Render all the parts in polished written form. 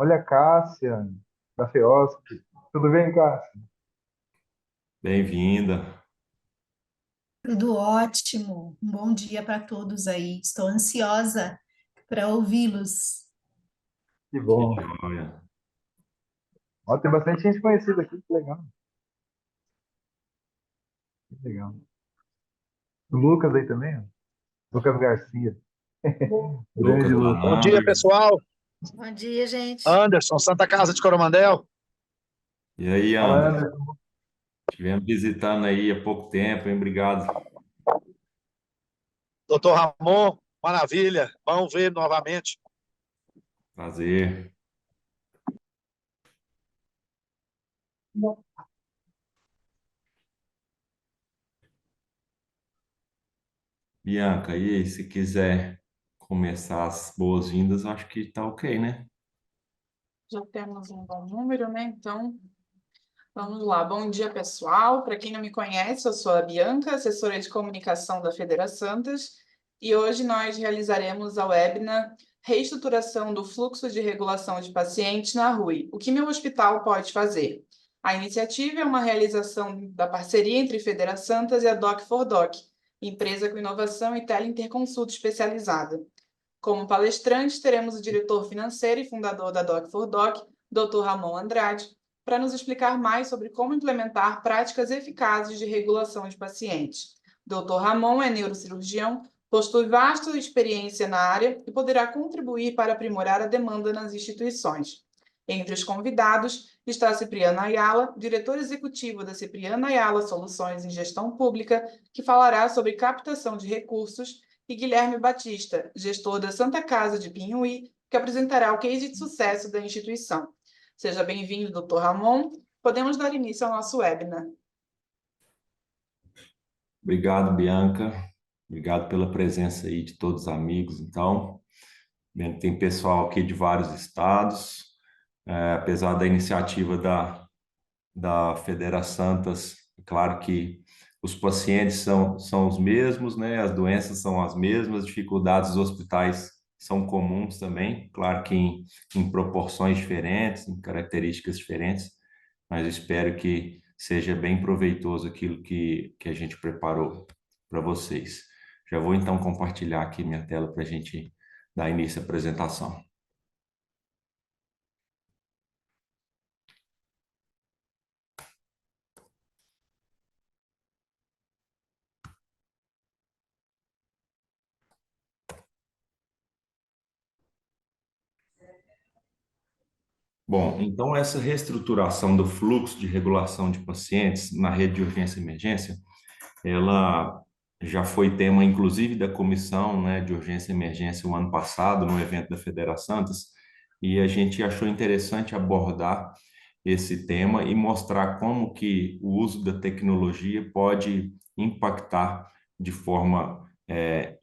Olha a Cássia, da FEOSP. Tudo bem, Cássia? Bem-vinda. Tudo ótimo. Um bom dia para todos aí. Estou ansiosa para ouvi-los. Que Que bom. joia. Ó, tem bastante gente conhecida aqui, que legal. Que legal. O Lucas aí também, ó. Lucas Garcia. Grande Lucas Lucas. Bom dia, Lander. pessoal. Bom dia, gente. Anderson, Santa Casa de Coromandel. E aí, Fala, Anderson? Anderson. Estivemos visitando aí há pouco tempo, hein? Obrigado. Doutor Ramon, maravilha. Vamos ver novamente. Prazer. Bianca, e aí, se quiser começar as boas-vindas, acho que tá ok, né? Já temos um bom número, né? Então, vamos lá. Bom dia, pessoal. Para quem não me conhece, eu sou a Bianca, assessora de comunicação da Federa Santas, e hoje nós realizaremos a webinar Reestruturação do Fluxo de Regulação de Pacientes na RUI. O que meu hospital pode fazer? A iniciativa é uma realização da parceria entre Federa Santas e a Doc4Doc, empresa com inovação e teleinterconsulta especializada. Como palestrantes, teremos o diretor financeiro e fundador da Doc4Doc, Dr. Ramon Andrade, para nos explicar mais sobre como implementar práticas eficazes de regulação de pacientes. Dr. Ramon é neurocirurgião, possui vasta experiência na área e poderá contribuir para aprimorar a demanda nas instituições. Entre os convidados está Cipriana Ayala, diretor executivo da Cipriana Ayala Soluções em Gestão Pública, que falará sobre captação de recursos, e Guilherme Batista, gestor da Santa Casa de Pinhuí, que apresentará o case de sucesso da instituição. Seja bem-vindo, Dr. Ramon. Podemos dar início ao nosso webinar. Obrigado, Bianca. Obrigado pela presença aí de todos os amigos. Então, vendo que tem pessoal aqui de vários estados, apesar da iniciativa da Federa Santas, é claro que os pacientes são os mesmos, né? As doenças são as mesmas, as dificuldades dos hospitais são comuns também, claro que em proporções diferentes, em características diferentes, mas espero que seja bem proveitoso aquilo que a gente preparou para vocês. Já vou então compartilhar aqui minha tela para a gente dar início à apresentação. Bom, então essa reestruturação do fluxo de regulação de pacientes na rede de urgência e emergência, ela já foi tema, inclusive, da comissão, né, de urgência e emergência o ano passado, no evento da Federa Santas, e a gente achou interessante abordar esse tema e mostrar como que o uso da tecnologia pode impactar de forma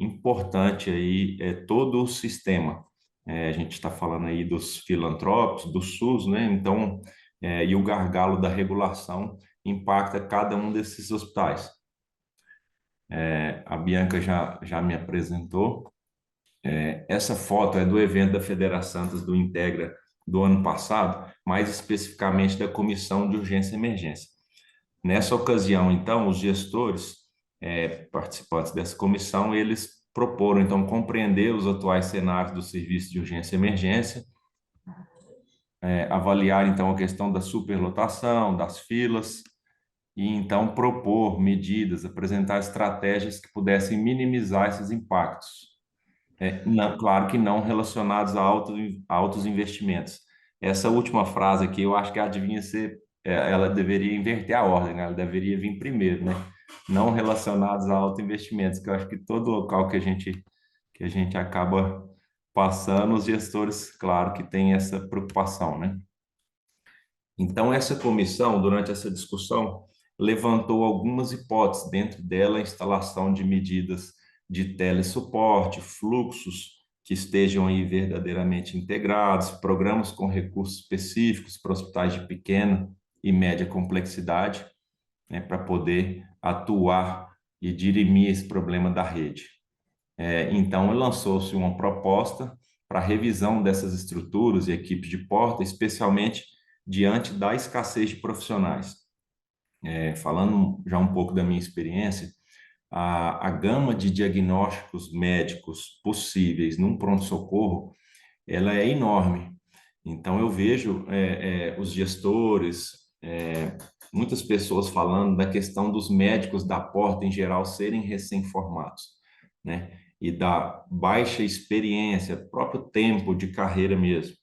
importante aí todo o sistema. A gente está falando aí dos filantrópicos, do SUS, né? Então, e o gargalo da regulação impacta cada um desses hospitais. A Bianca já me apresentou. Essa foto é do evento da Federa Santas do Integra do ano passado, mais especificamente da Comissão de Urgência e Emergência. Nessa ocasião, então, os gestores, participantes dessa comissão, eles proporam, então, compreender os atuais cenários do serviço de urgência e emergência, avaliar, então, a questão da superlotação, das filas, e, então, propor medidas, apresentar estratégias que pudessem minimizar esses impactos. Claro que não relacionados a altos investimentos. Essa última frase aqui, eu acho que ela devia ser, ela deveria inverter a ordem, né? Ela deveria vir primeiro, né? Não relacionados a altos investimentos, que eu acho que todo local que a gente acaba passando, os gestores, claro, que têm essa preocupação, né? Então, essa comissão, durante essa discussão, levantou algumas hipóteses, dentro dela, a instalação de medidas de telesuporte, fluxos que estejam aí verdadeiramente integrados, programas com recursos específicos para hospitais de pequena e média complexidade, né, para poder atuar e dirimir esse problema da rede. Então, lançou-se uma proposta para revisão dessas estruturas e equipes de porta, especialmente diante da escassez de profissionais. Falando já um pouco da minha experiência, a gama de diagnósticos médicos possíveis num pronto-socorro, ela é enorme. Então, eu vejo os gestores, muitas pessoas falando da questão dos médicos da porta, em geral, serem recém-formados, né? E da baixa experiência, próprio tempo de carreira mesmo.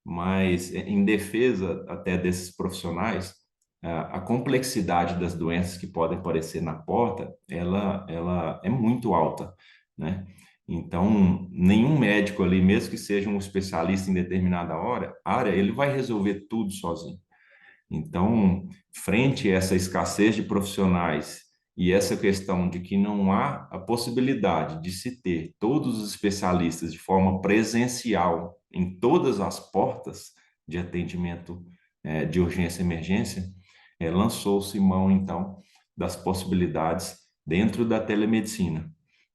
Mas, em defesa até desses profissionais, a complexidade das doenças que podem aparecer na porta, ela é muito alta, né? Então, nenhum médico ali, mesmo que seja um especialista em determinada área, ele vai resolver tudo sozinho. Então, frente a essa escassez de profissionais e essa questão de que não há a possibilidade de se ter todos os especialistas de forma presencial em todas as portas de atendimento de urgência e emergência, lançou-se mão, então, das possibilidades dentro da telemedicina,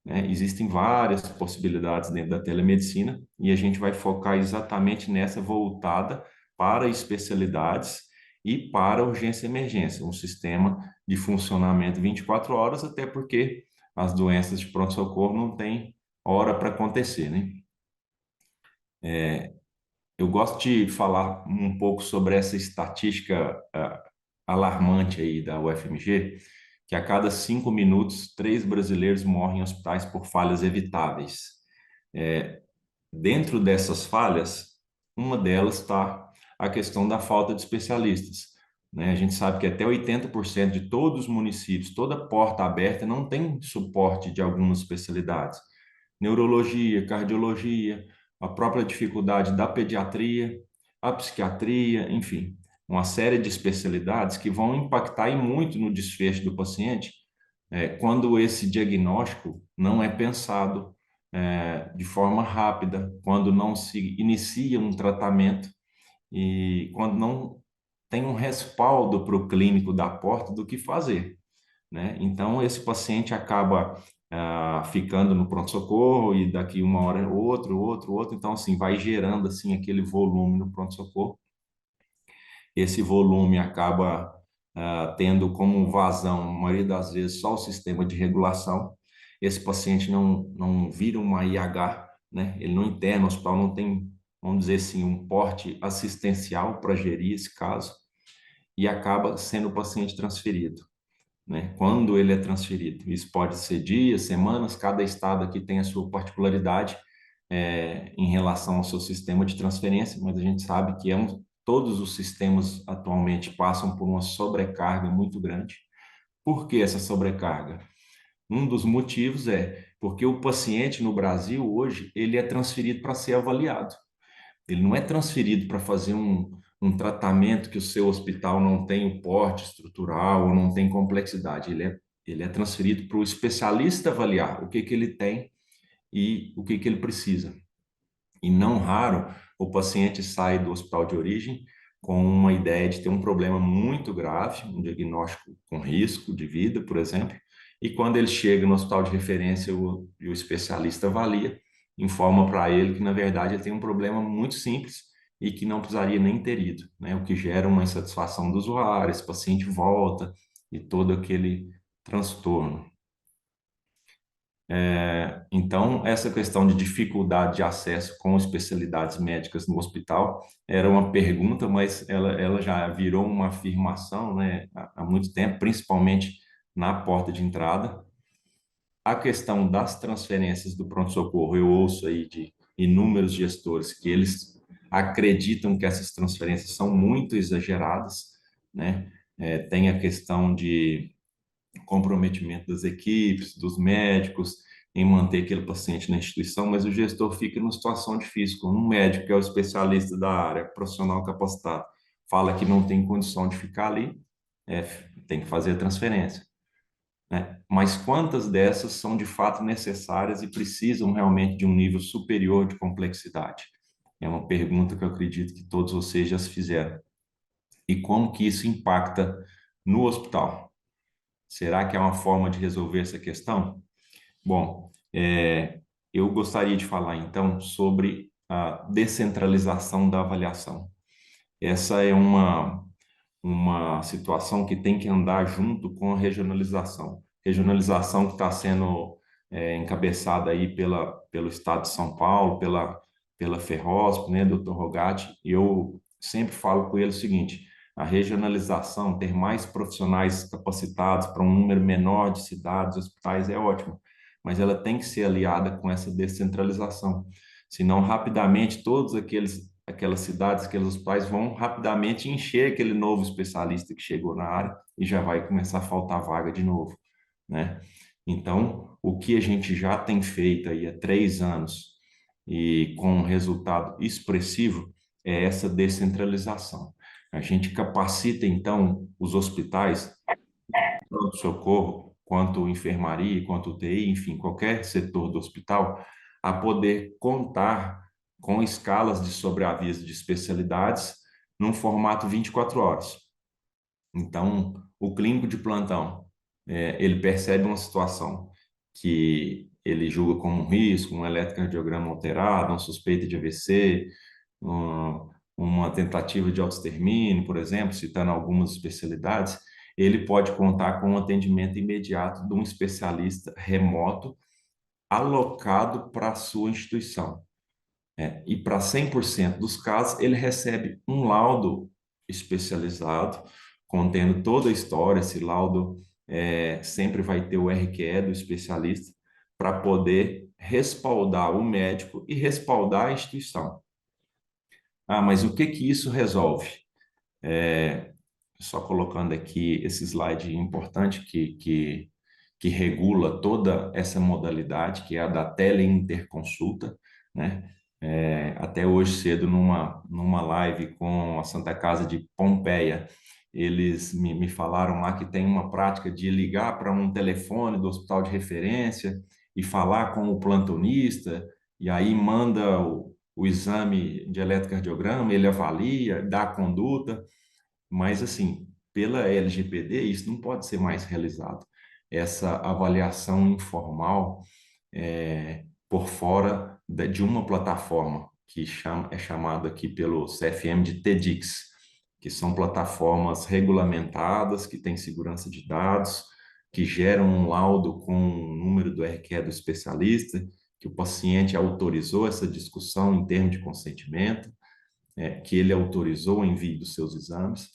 né? Existem várias possibilidades dentro da telemedicina e a gente vai focar exatamente nessa voltada para especialidades e para urgência e emergência, um sistema de funcionamento 24 horas, até porque as doenças de pronto-socorro não têm hora para acontecer, né? Eu gosto de falar um pouco sobre essa estatística alarmante aí da UFMG, que a cada 5 minutos, 3 brasileiros morrem em hospitais por falhas evitáveis. Dentro dessas falhas, uma delas está a questão da falta de especialistas, né? A gente sabe que até 80% de todos os municípios, toda porta aberta, não tem suporte de algumas especialidades. Neurologia, cardiologia, a própria dificuldade da pediatria, a psiquiatria, enfim, uma série de especialidades que vão impactar e muito no desfecho do paciente, quando esse diagnóstico não é pensado de forma rápida, quando não se inicia um tratamento e quando não tem um respaldo para o clínico da porta do que fazer, né? Então, esse paciente acaba ficando no pronto-socorro e daqui uma hora outro. Então, assim, vai gerando, assim, aquele volume no pronto-socorro. Esse volume acaba tendo como vazão, a maioria das vezes, só o sistema de regulação. Esse paciente não vira uma IH, né? Ele não interna, o hospital não tem, vamos dizer assim, um porte assistencial para gerir esse caso e acaba sendo o paciente transferido, né? Quando ele é transferido, isso pode ser dias, semanas, cada estado aqui tem a sua particularidade em relação ao seu sistema de transferência, mas a gente sabe que todos os sistemas atualmente passam por uma sobrecarga muito grande. Por que essa sobrecarga? Um dos motivos é porque o paciente no Brasil hoje, ele é transferido para ser avaliado. Ele não é transferido para fazer um tratamento que o seu hospital não tem o porte estrutural ou não tem complexidade. Ele é transferido para o especialista avaliar o que ele tem e o que ele precisa. E não raro, o paciente sai do hospital de origem com uma ideia de ter um problema muito grave, um diagnóstico com risco de vida, por exemplo, e quando ele chega no hospital de referência, o especialista avalia, informa para ele que, na verdade, ele tem um problema muito simples e que não precisaria nem ter ido, né? O que gera uma insatisfação do usuário, esse paciente volta e todo aquele transtorno. Então, essa questão de dificuldade de acesso com especialidades médicas no hospital era uma pergunta, mas ela já virou uma afirmação, né, há muito tempo, principalmente na porta de entrada. A questão das transferências do pronto-socorro, eu ouço aí de inúmeros gestores que eles acreditam que essas transferências são muito exageradas, né? Tem a questão de comprometimento das equipes, dos médicos, em manter aquele paciente na instituição, mas o gestor fica numa situação difícil, quando um médico que é o especialista da área, profissional capacitado, fala que não tem condição de ficar ali, tem que fazer a transferência, né? Mas quantas dessas são de fato necessárias e precisam realmente de um nível superior de complexidade? É uma pergunta que eu acredito que todos vocês já se fizeram. E como que isso impacta no hospital? Será que é uma forma de resolver essa questão? Bom, eu gostaria de falar então sobre a descentralização da avaliação. Essa é uma situação que tem que andar junto com a regionalização. Regionalização que está sendo encabeçada aí pelo Estado de São Paulo, pela Ferrosp, né, Dr. Rogatti. Eu sempre falo com ele o seguinte: a regionalização, ter mais profissionais capacitados para um número menor de cidades, hospitais, é ótimo, mas ela tem que ser aliada com essa descentralização. Senão, rapidamente, aquelas cidades, aqueles hospitais vão rapidamente encher aquele novo especialista que chegou na área e já vai começar a faltar vaga de novo, né? Então, o que a gente já tem feito aí há 3 anos e com um resultado expressivo é essa descentralização. A gente capacita, então, os hospitais, tanto socorro, quanto enfermaria, quanto UTI, enfim, qualquer setor do hospital, a poder contar com escalas de sobreaviso de especialidades num formato 24 horas. Então, o clínico de plantão, ele percebe uma situação que ele julga como um risco, um eletrocardiograma alterado, uma suspeita de AVC, uma tentativa de autoextermínio, por exemplo, citando algumas especialidades, ele pode contar com um atendimento imediato de um especialista remoto alocado para a sua instituição. E para 100% dos casos, ele recebe um laudo especializado, contendo toda a história. Esse laudo sempre vai ter o RQE do especialista, para poder respaldar o médico e respaldar a instituição. Ah, mas o que que isso resolve? Só colocando aqui esse slide importante que regula toda essa modalidade, que é a da teleinterconsulta, né? Até hoje cedo, numa live com a Santa Casa de Pompeia, eles me falaram lá que tem uma prática de ligar para um telefone do hospital de referência e falar com o plantonista, e aí manda o exame de eletrocardiograma, ele avalia, dá a conduta, mas assim, pela LGPD, isso não pode ser mais realizado. Essa avaliação informal por fora de uma plataforma que é chamada aqui pelo CFM de TEDx, que são plataformas regulamentadas, que têm segurança de dados, que geram um laudo com o número do RQE do especialista, que o paciente autorizou essa discussão em termos de consentimento, que ele autorizou o envio dos seus exames.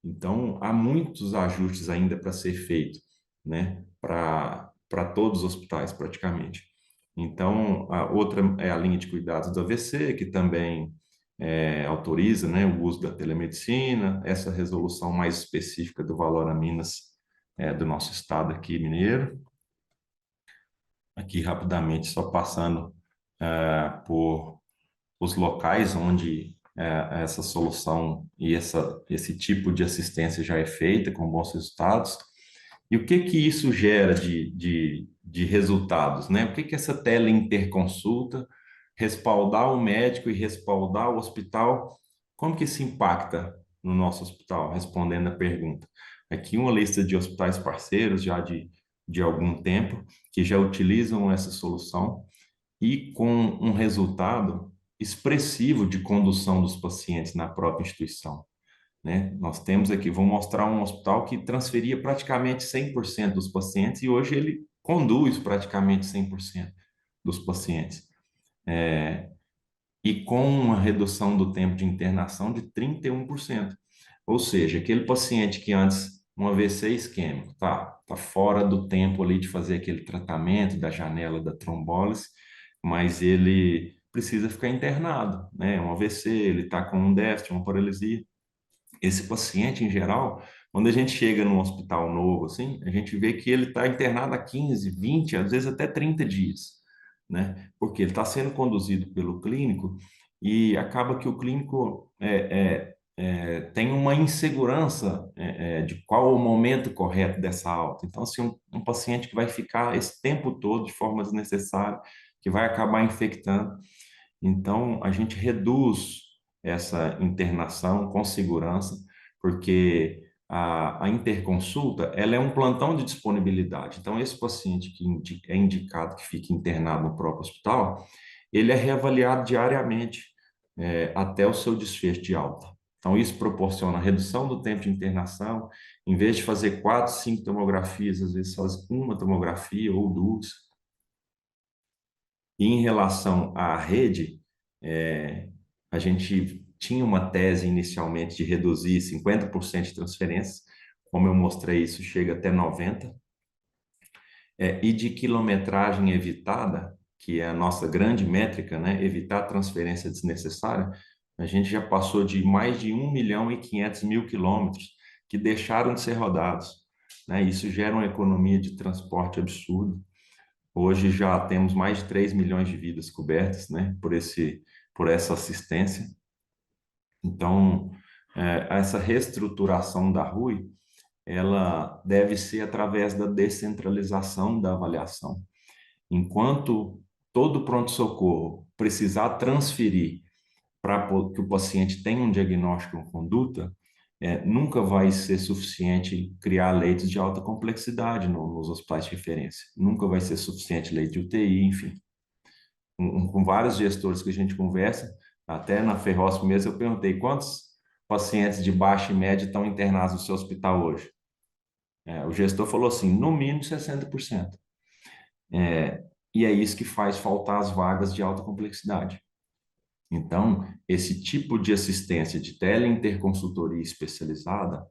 Então, há muitos ajustes ainda para ser feito, né, para todos os hospitais, praticamente. Então, a outra é a linha de cuidados do AVC, que também autoriza, né, o uso da telemedicina, essa resolução mais específica do valor a Minas do nosso estado aqui, mineiro. Aqui, rapidamente, só passando por os locais onde essa solução e esse tipo de assistência já é feita com bons resultados. E o que que isso gera de resultados, né? O que que essa teleinterconsulta, respaldar o médico e respaldar o hospital, como que isso impacta no nosso hospital? Respondendo a pergunta. Aqui uma lista de hospitais parceiros já de algum tempo, que já utilizam essa solução e com um resultado expressivo de condução dos pacientes na própria instituição, né? Nós temos aqui, vou mostrar um hospital que transferia praticamente 100% dos pacientes e hoje ele conduz praticamente 100% dos pacientes. E com uma redução do tempo de internação de 31%. Ou seja, aquele paciente que antes, um AVC isquêmico, tá fora do tempo ali de fazer aquele tratamento da janela da trombólise, mas ele precisa ficar internado, né? Um AVC, ele está com um déficit, uma paralisia. Esse paciente, em geral, quando a gente chega num hospital novo, assim, a gente vê que ele está internado há 15, 20, às vezes até 30 dias, né? Porque ele está sendo conduzido pelo clínico e acaba que o clínico tem uma insegurança de qual o momento correto dessa alta. Então, assim, um paciente que vai ficar esse tempo todo de forma desnecessária, que vai acabar infectando. Então, a gente reduz essa internação com segurança, porque a interconsulta, ela é um plantão de disponibilidade. Então, esse paciente que é indicado que fique internado no próprio hospital, ele é reavaliado diariamente, até o seu desfecho de alta. Então, isso proporciona redução do tempo de internação. Em vez de fazer 4, 5 tomografias, às vezes faz uma tomografia ou duas. E em relação à rede, a gente tinha uma tese inicialmente de reduzir 50% de transferências, como eu mostrei, isso chega até 90%, e de quilometragem evitada, que é a nossa grande métrica, né? Evitar transferência desnecessária, a gente já passou de mais de 1.500.000 quilômetros que deixaram de ser rodados, né? Isso gera uma economia de transporte absurda. Hoje já temos mais de 3 milhões de vidas cobertas, né? Por essa assistência. Então, essa reestruturação da RUI, ela deve ser através da descentralização da avaliação. Enquanto todo pronto-socorro precisar transferir para que o paciente tenha um diagnóstico com conduta, nunca vai ser suficiente criar leitos de alta complexidade nos hospitais de referência. Nunca vai ser suficiente leito de UTI, enfim. Com vários gestores que a gente conversa, até na Ferrosp mesmo, eu perguntei quantos pacientes de baixa e média estão internados no seu hospital hoje. O gestor falou assim, no mínimo 60%. E é isso que faz faltar as vagas de alta complexidade. Então, esse tipo de assistência de teleinterconsultoria especializada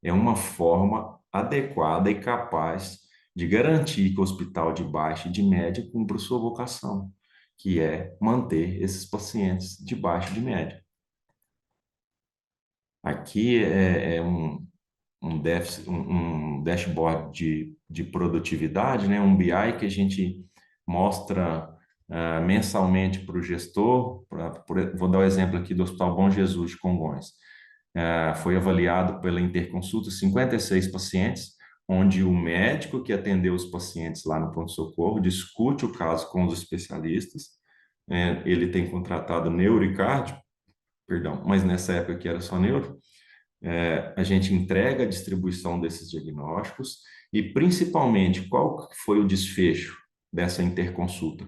é uma forma adequada e capaz de garantir que o hospital de baixa e de média cumpra sua vocação, que é manter esses pacientes de baixa e de média. Aqui é um dashboard de produtividade, né? Um BI que a gente mostra mensalmente para o gestor. Vou dar o exemplo aqui do Hospital Bom Jesus de Congonhas. Foi avaliado pela Interconsulta 56 pacientes, onde o médico que atendeu os pacientes lá no pronto-socorro discute o caso com os especialistas. Ele tem contratado neuro e cardio, perdão, mas nessa época que era só neuro. A gente entrega a distribuição desses diagnósticos e, principalmente, qual foi o desfecho dessa interconsulta,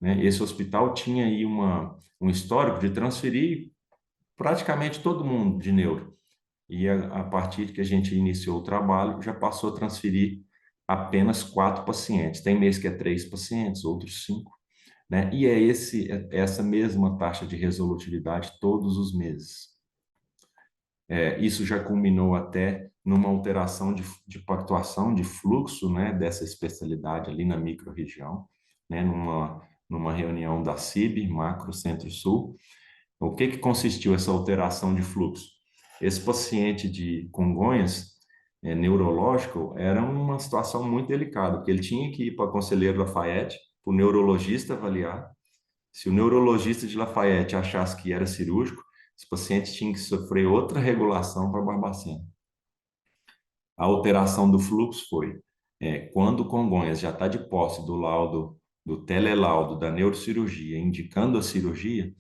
né? Esse hospital tinha aí um histórico de transferir praticamente todo mundo de neuro. E a partir que a gente iniciou o trabalho, já passou a transferir apenas 4 pacientes. Tem mês que é 3 pacientes, outros 5, né? E essa mesma taxa de resolutividade todos os meses. Isso já culminou até numa alteração de pactuação de fluxo, né, dessa especialidade ali na microrregião, né, numa reunião da CIB, Macro Centro-Sul. O que consistiu essa alteração de fluxo? Esse paciente de Congonhas, neurológico, era uma situação muito delicada, porque ele tinha que ir para o Conselheiro Lafayette, para o neurologista avaliar. Se o neurologista de Lafayette achasse que era cirúrgico, esse paciente tinha que sofrer outra regulação para Barbacena. A alteração do fluxo foi, quando o Congonhas já está de posse do laudo, do telelaudo da neurocirurgia, indicando a cirurgia,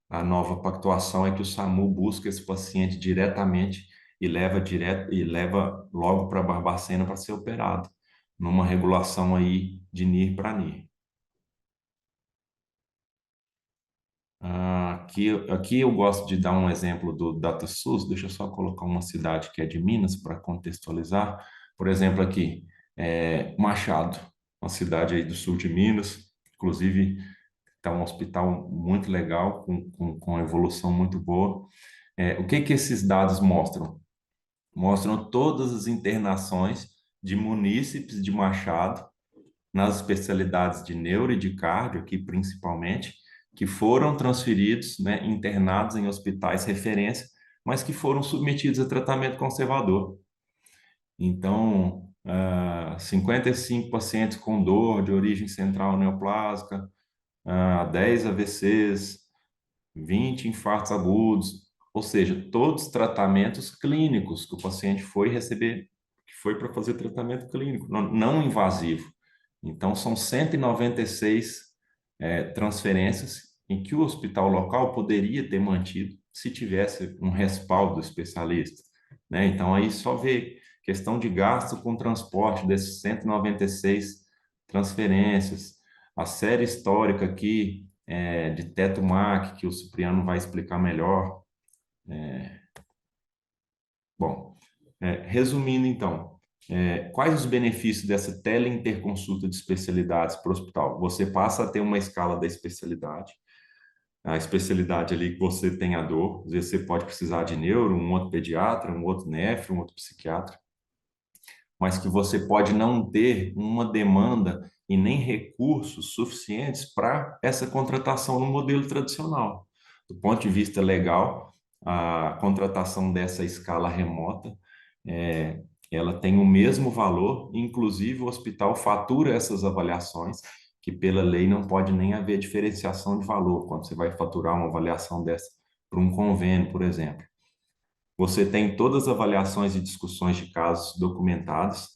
a nova pactuação é que o SAMU busca esse paciente diretamente e leva logo para Barbacena para ser operado, numa regulação aí de NIR para NIR. Aqui eu gosto de dar um exemplo do DataSUS. Deixa eu só colocar uma cidade que é de Minas para contextualizar. Por exemplo, aqui, Machado, uma cidade aí do sul de Minas, inclusive está um hospital muito legal, com evolução muito boa. O que esses dados mostram? Mostram todas as internações de munícipes de Machado, nas especialidades de neuro e de cardio, aqui principalmente, que foram transferidos, né, internados em hospitais referência, mas que foram submetidos a tratamento conservador. Então, 55 pacientes com dor de origem central neoplásica, 10 AVCs, 20 infartos agudos, ou seja, todos tratamentos clínicos que o paciente foi receber, que foi para fazer tratamento clínico, não invasivo. Então, são 196 transferências em que o hospital local poderia ter mantido se tivesse um respaldo do especialista, né? Então, aí só vê questão de gasto com transporte desses 196 transferências, a série histórica aqui de teto MAC, que o Cipriano vai explicar melhor. Bom, resumindo então, quais os benefícios dessa teleinterconsulta de especialidades para o hospital? Você passa a ter uma escala da especialidade, a especialidade ali que você tem a dor, às vezes você pode precisar de neuro, um outro pediatra, um outro nefro, um outro psiquiatra, mas que você pode não ter uma demanda e nem recursos suficientes para essa contratação no modelo tradicional. Do ponto de vista legal, a contratação dessa escala remota, é, ela tem o mesmo valor, inclusive o hospital fatura essas avaliações, que pela lei não pode nem haver diferenciação de valor, quando você vai faturar uma avaliação dessa para um convênio, por exemplo. Você tem todas as avaliações e discussões de casos documentados.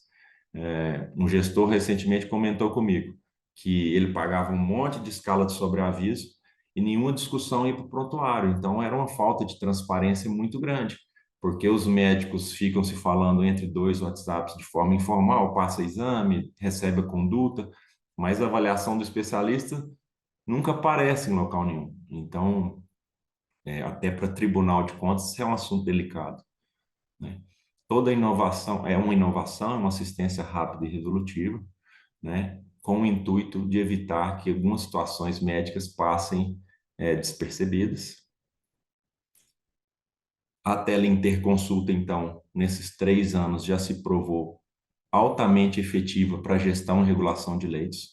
Um gestor recentemente comentou comigo que ele pagava um monte de escala de sobreaviso e nenhuma discussão ia para o prontuário. Então, era uma falta de transparência muito grande, porque os médicos ficam se falando entre dois WhatsApps de forma informal, passa exame, recebe a conduta, mas a avaliação do especialista nunca aparece em local nenhum. Então, até para Tribunal de Contas, isso é um assunto delicado, né? Toda inovação é uma assistência rápida e resolutiva, né? Com o intuito de evitar que algumas situações médicas passem despercebidas. A teleinterconsulta, então, nesses 3 anos já se provou altamente efetiva para gestão e regulação de leitos.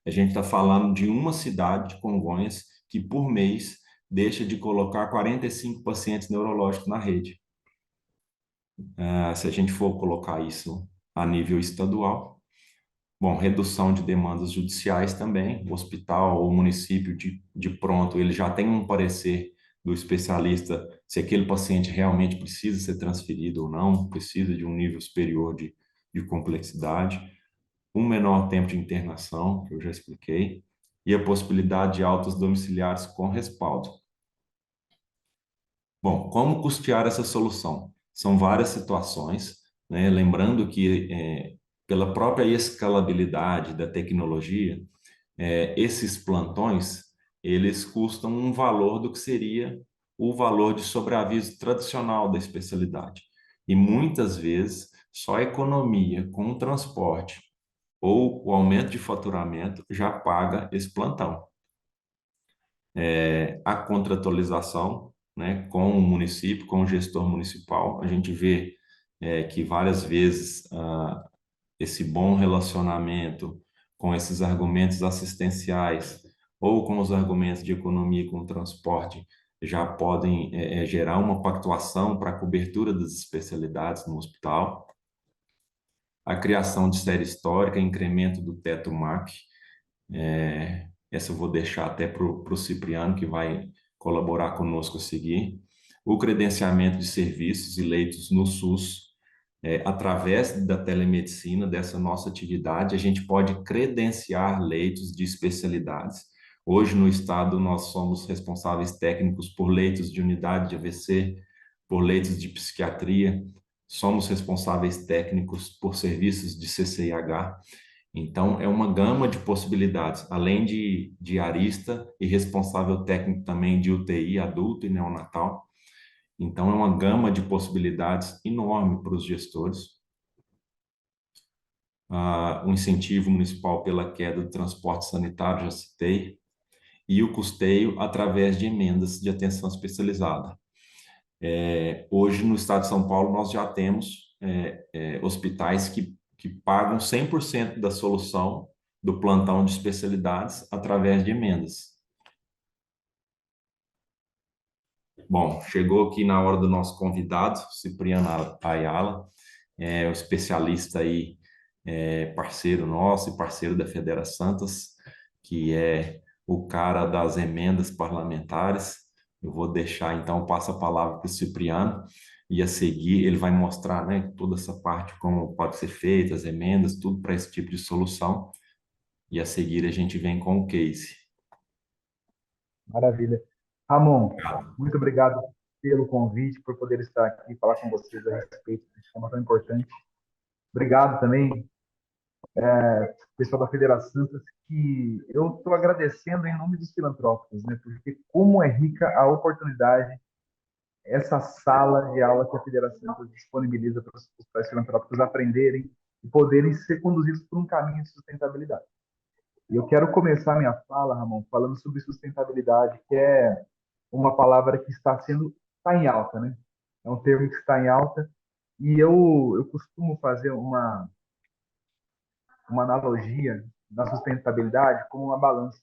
A gente está falando de uma cidade de Congonhas que, por mês, deixa de colocar 45 pacientes neurológicos na rede. Se a gente for colocar isso a nível estadual, bom, redução de demandas judiciais também, o hospital ou o município de pronto, ele já tem um parecer do especialista se aquele paciente realmente precisa ser transferido ou não, precisa de um nível superior de complexidade, um menor tempo de internação, que eu já expliquei, e a possibilidade de altas domiciliares com respaldo. Bom, como custear essa solução? São várias situações, né? Lembrando que, pela própria escalabilidade da tecnologia, esses plantões, eles custam um valor do que seria o valor de sobreaviso tradicional da especialidade. E muitas vezes, só a economia com o transporte ou o aumento de faturamento já paga esse plantão. A contratualização, né, com o município, com o gestor municipal, a gente vê que várias vezes esse bom relacionamento com esses argumentos assistenciais ou com os argumentos de economia com o transporte já podem gerar uma pactuação para a cobertura das especialidades no hospital. A criação de série histórica, incremento do teto MAC, essa eu vou deixar até para o Cipriano, que vai colaborar conosco a seguir. O credenciamento de serviços e leitos no SUS, através da telemedicina, dessa nossa atividade, a gente pode credenciar leitos de especialidades. Hoje, no estado, nós somos responsáveis técnicos por leitos de unidade de AVC, por leitos de psiquiatria, somos responsáveis técnicos por serviços de CCIH. Então, é uma gama de possibilidades, além de diarista e responsável técnico também de UTI, adulto e neonatal. Então, é uma gama de possibilidades enorme para os gestores. O incentivo municipal pela queda do transporte sanitário, já citei, e o custeio através de emendas de atenção especializada. Hoje, no estado de São Paulo, nós já temos hospitais que pagam 100% da solução do plantão de especialidades através de emendas. Bom, chegou aqui na hora do nosso convidado, Cipriano Ayala, o especialista aí, parceiro nosso e parceiro da Federa Santas, que é o cara das emendas parlamentares. Eu vou deixar, então, passo a palavra para o Cipriano, e a seguir ele vai mostrar, né, toda essa parte, como pode ser feita, as emendas, tudo para esse tipo de solução, e a seguir a gente vem com o case. Maravilha. Ramon, muito obrigado pelo convite, por poder estar aqui e falar com vocês a respeito desse tema tão importante. Obrigado também pessoal da Federação, que eu estou agradecendo em nome dos filantrópicos, né? Porque como é rica a oportunidade, essa sala de aula que a Federação disponibiliza para os filantrópicos aprenderem e poderem ser conduzidos por um caminho de sustentabilidade. E eu quero começar minha fala, Ramon, falando sobre sustentabilidade, que é uma palavra que está em alta, né? É um termo que está em alta, e eu costumo fazer uma analogia da sustentabilidade como uma balança,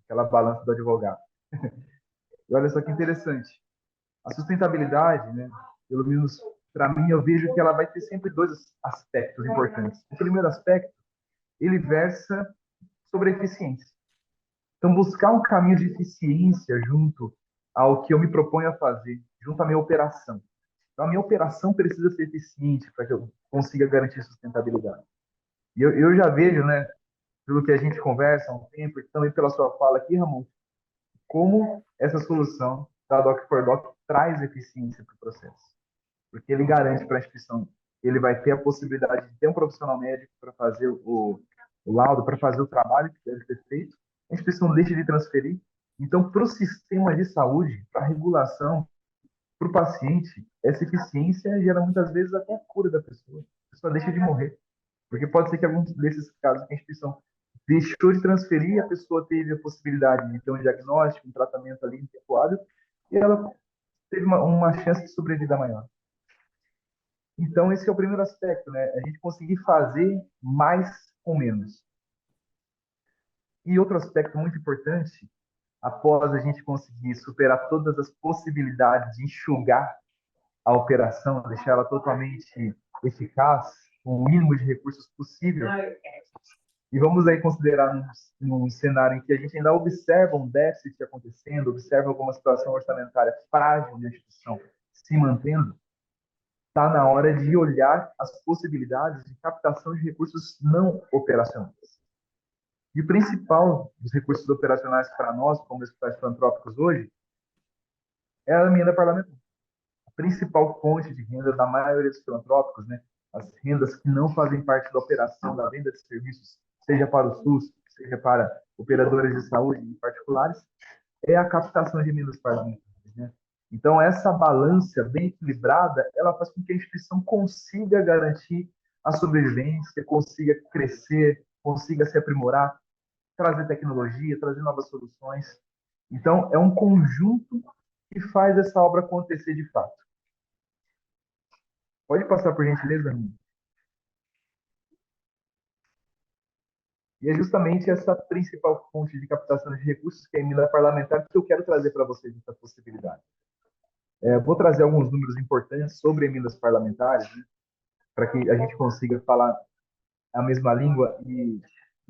aquela balança do advogado. E olha só que interessante, a sustentabilidade, né, pelo menos para mim, eu vejo que ela vai ter sempre dois aspectos importantes. O primeiro aspecto, ele versa sobre a eficiência. Então, buscar um caminho de eficiência junto ao que eu me proponho a fazer, junto à minha operação. Então, a minha operação precisa ser eficiente para que eu consiga garantir sustentabilidade. E eu já vejo, né, pelo que a gente conversa há um tempo, e também pela sua fala aqui, Ramon, como essa solução da Doc4Doc traz eficiência para o processo. Porque ele garante para a instituição, ele vai ter a possibilidade de ter um profissional médico para fazer o laudo, para fazer o trabalho que deve ser feito, a instituição deixa de transferir. Então, para o sistema de saúde, para a regulação, para o paciente, essa eficiência gera muitas vezes até a cura da pessoa. A pessoa deixa de morrer. Porque pode ser que alguns desses casos que a instituição deixou de transferir, a pessoa teve a possibilidade de ter um diagnóstico, um tratamento ali em tempo hábil, e ela teve uma chance de sobrevida maior. Então, esse é o primeiro aspecto, né? A gente conseguir fazer mais com menos. E outro aspecto muito importante, após a gente conseguir superar todas as possibilidades de enxugar a operação, deixar ela totalmente eficaz, com o mínimo de recursos possível, e vamos aí considerar num cenário em que a gente ainda observa um déficit acontecendo, observa alguma situação orçamentária frágil na instituição se mantendo, está na hora de olhar as possibilidades de captação de recursos não operacionais. E o principal dos recursos operacionais para nós, como hospitais filantrópicos hoje, é a emenda parlamentar. A principal fonte de renda da maioria dos filantrópicos, né, as rendas que não fazem parte da operação da venda de serviços, seja para o SUS, seja para operadores de saúde e particulares, é a captação de emendas parlamentares, né? Então, essa balança bem equilibrada, ela faz com que a instituição consiga garantir a sobrevivência, consiga crescer, consiga se aprimorar, trazer tecnologia, trazer novas soluções. Então, é um conjunto que faz essa obra acontecer de fato. Pode passar por gentileza, Rui? E é justamente essa principal fonte de captação de recursos, que é a emenda parlamentar, que eu quero trazer para vocês essa possibilidade. Vou trazer alguns números importantes sobre emendas parlamentares, né, para que a gente consiga falar a mesma língua e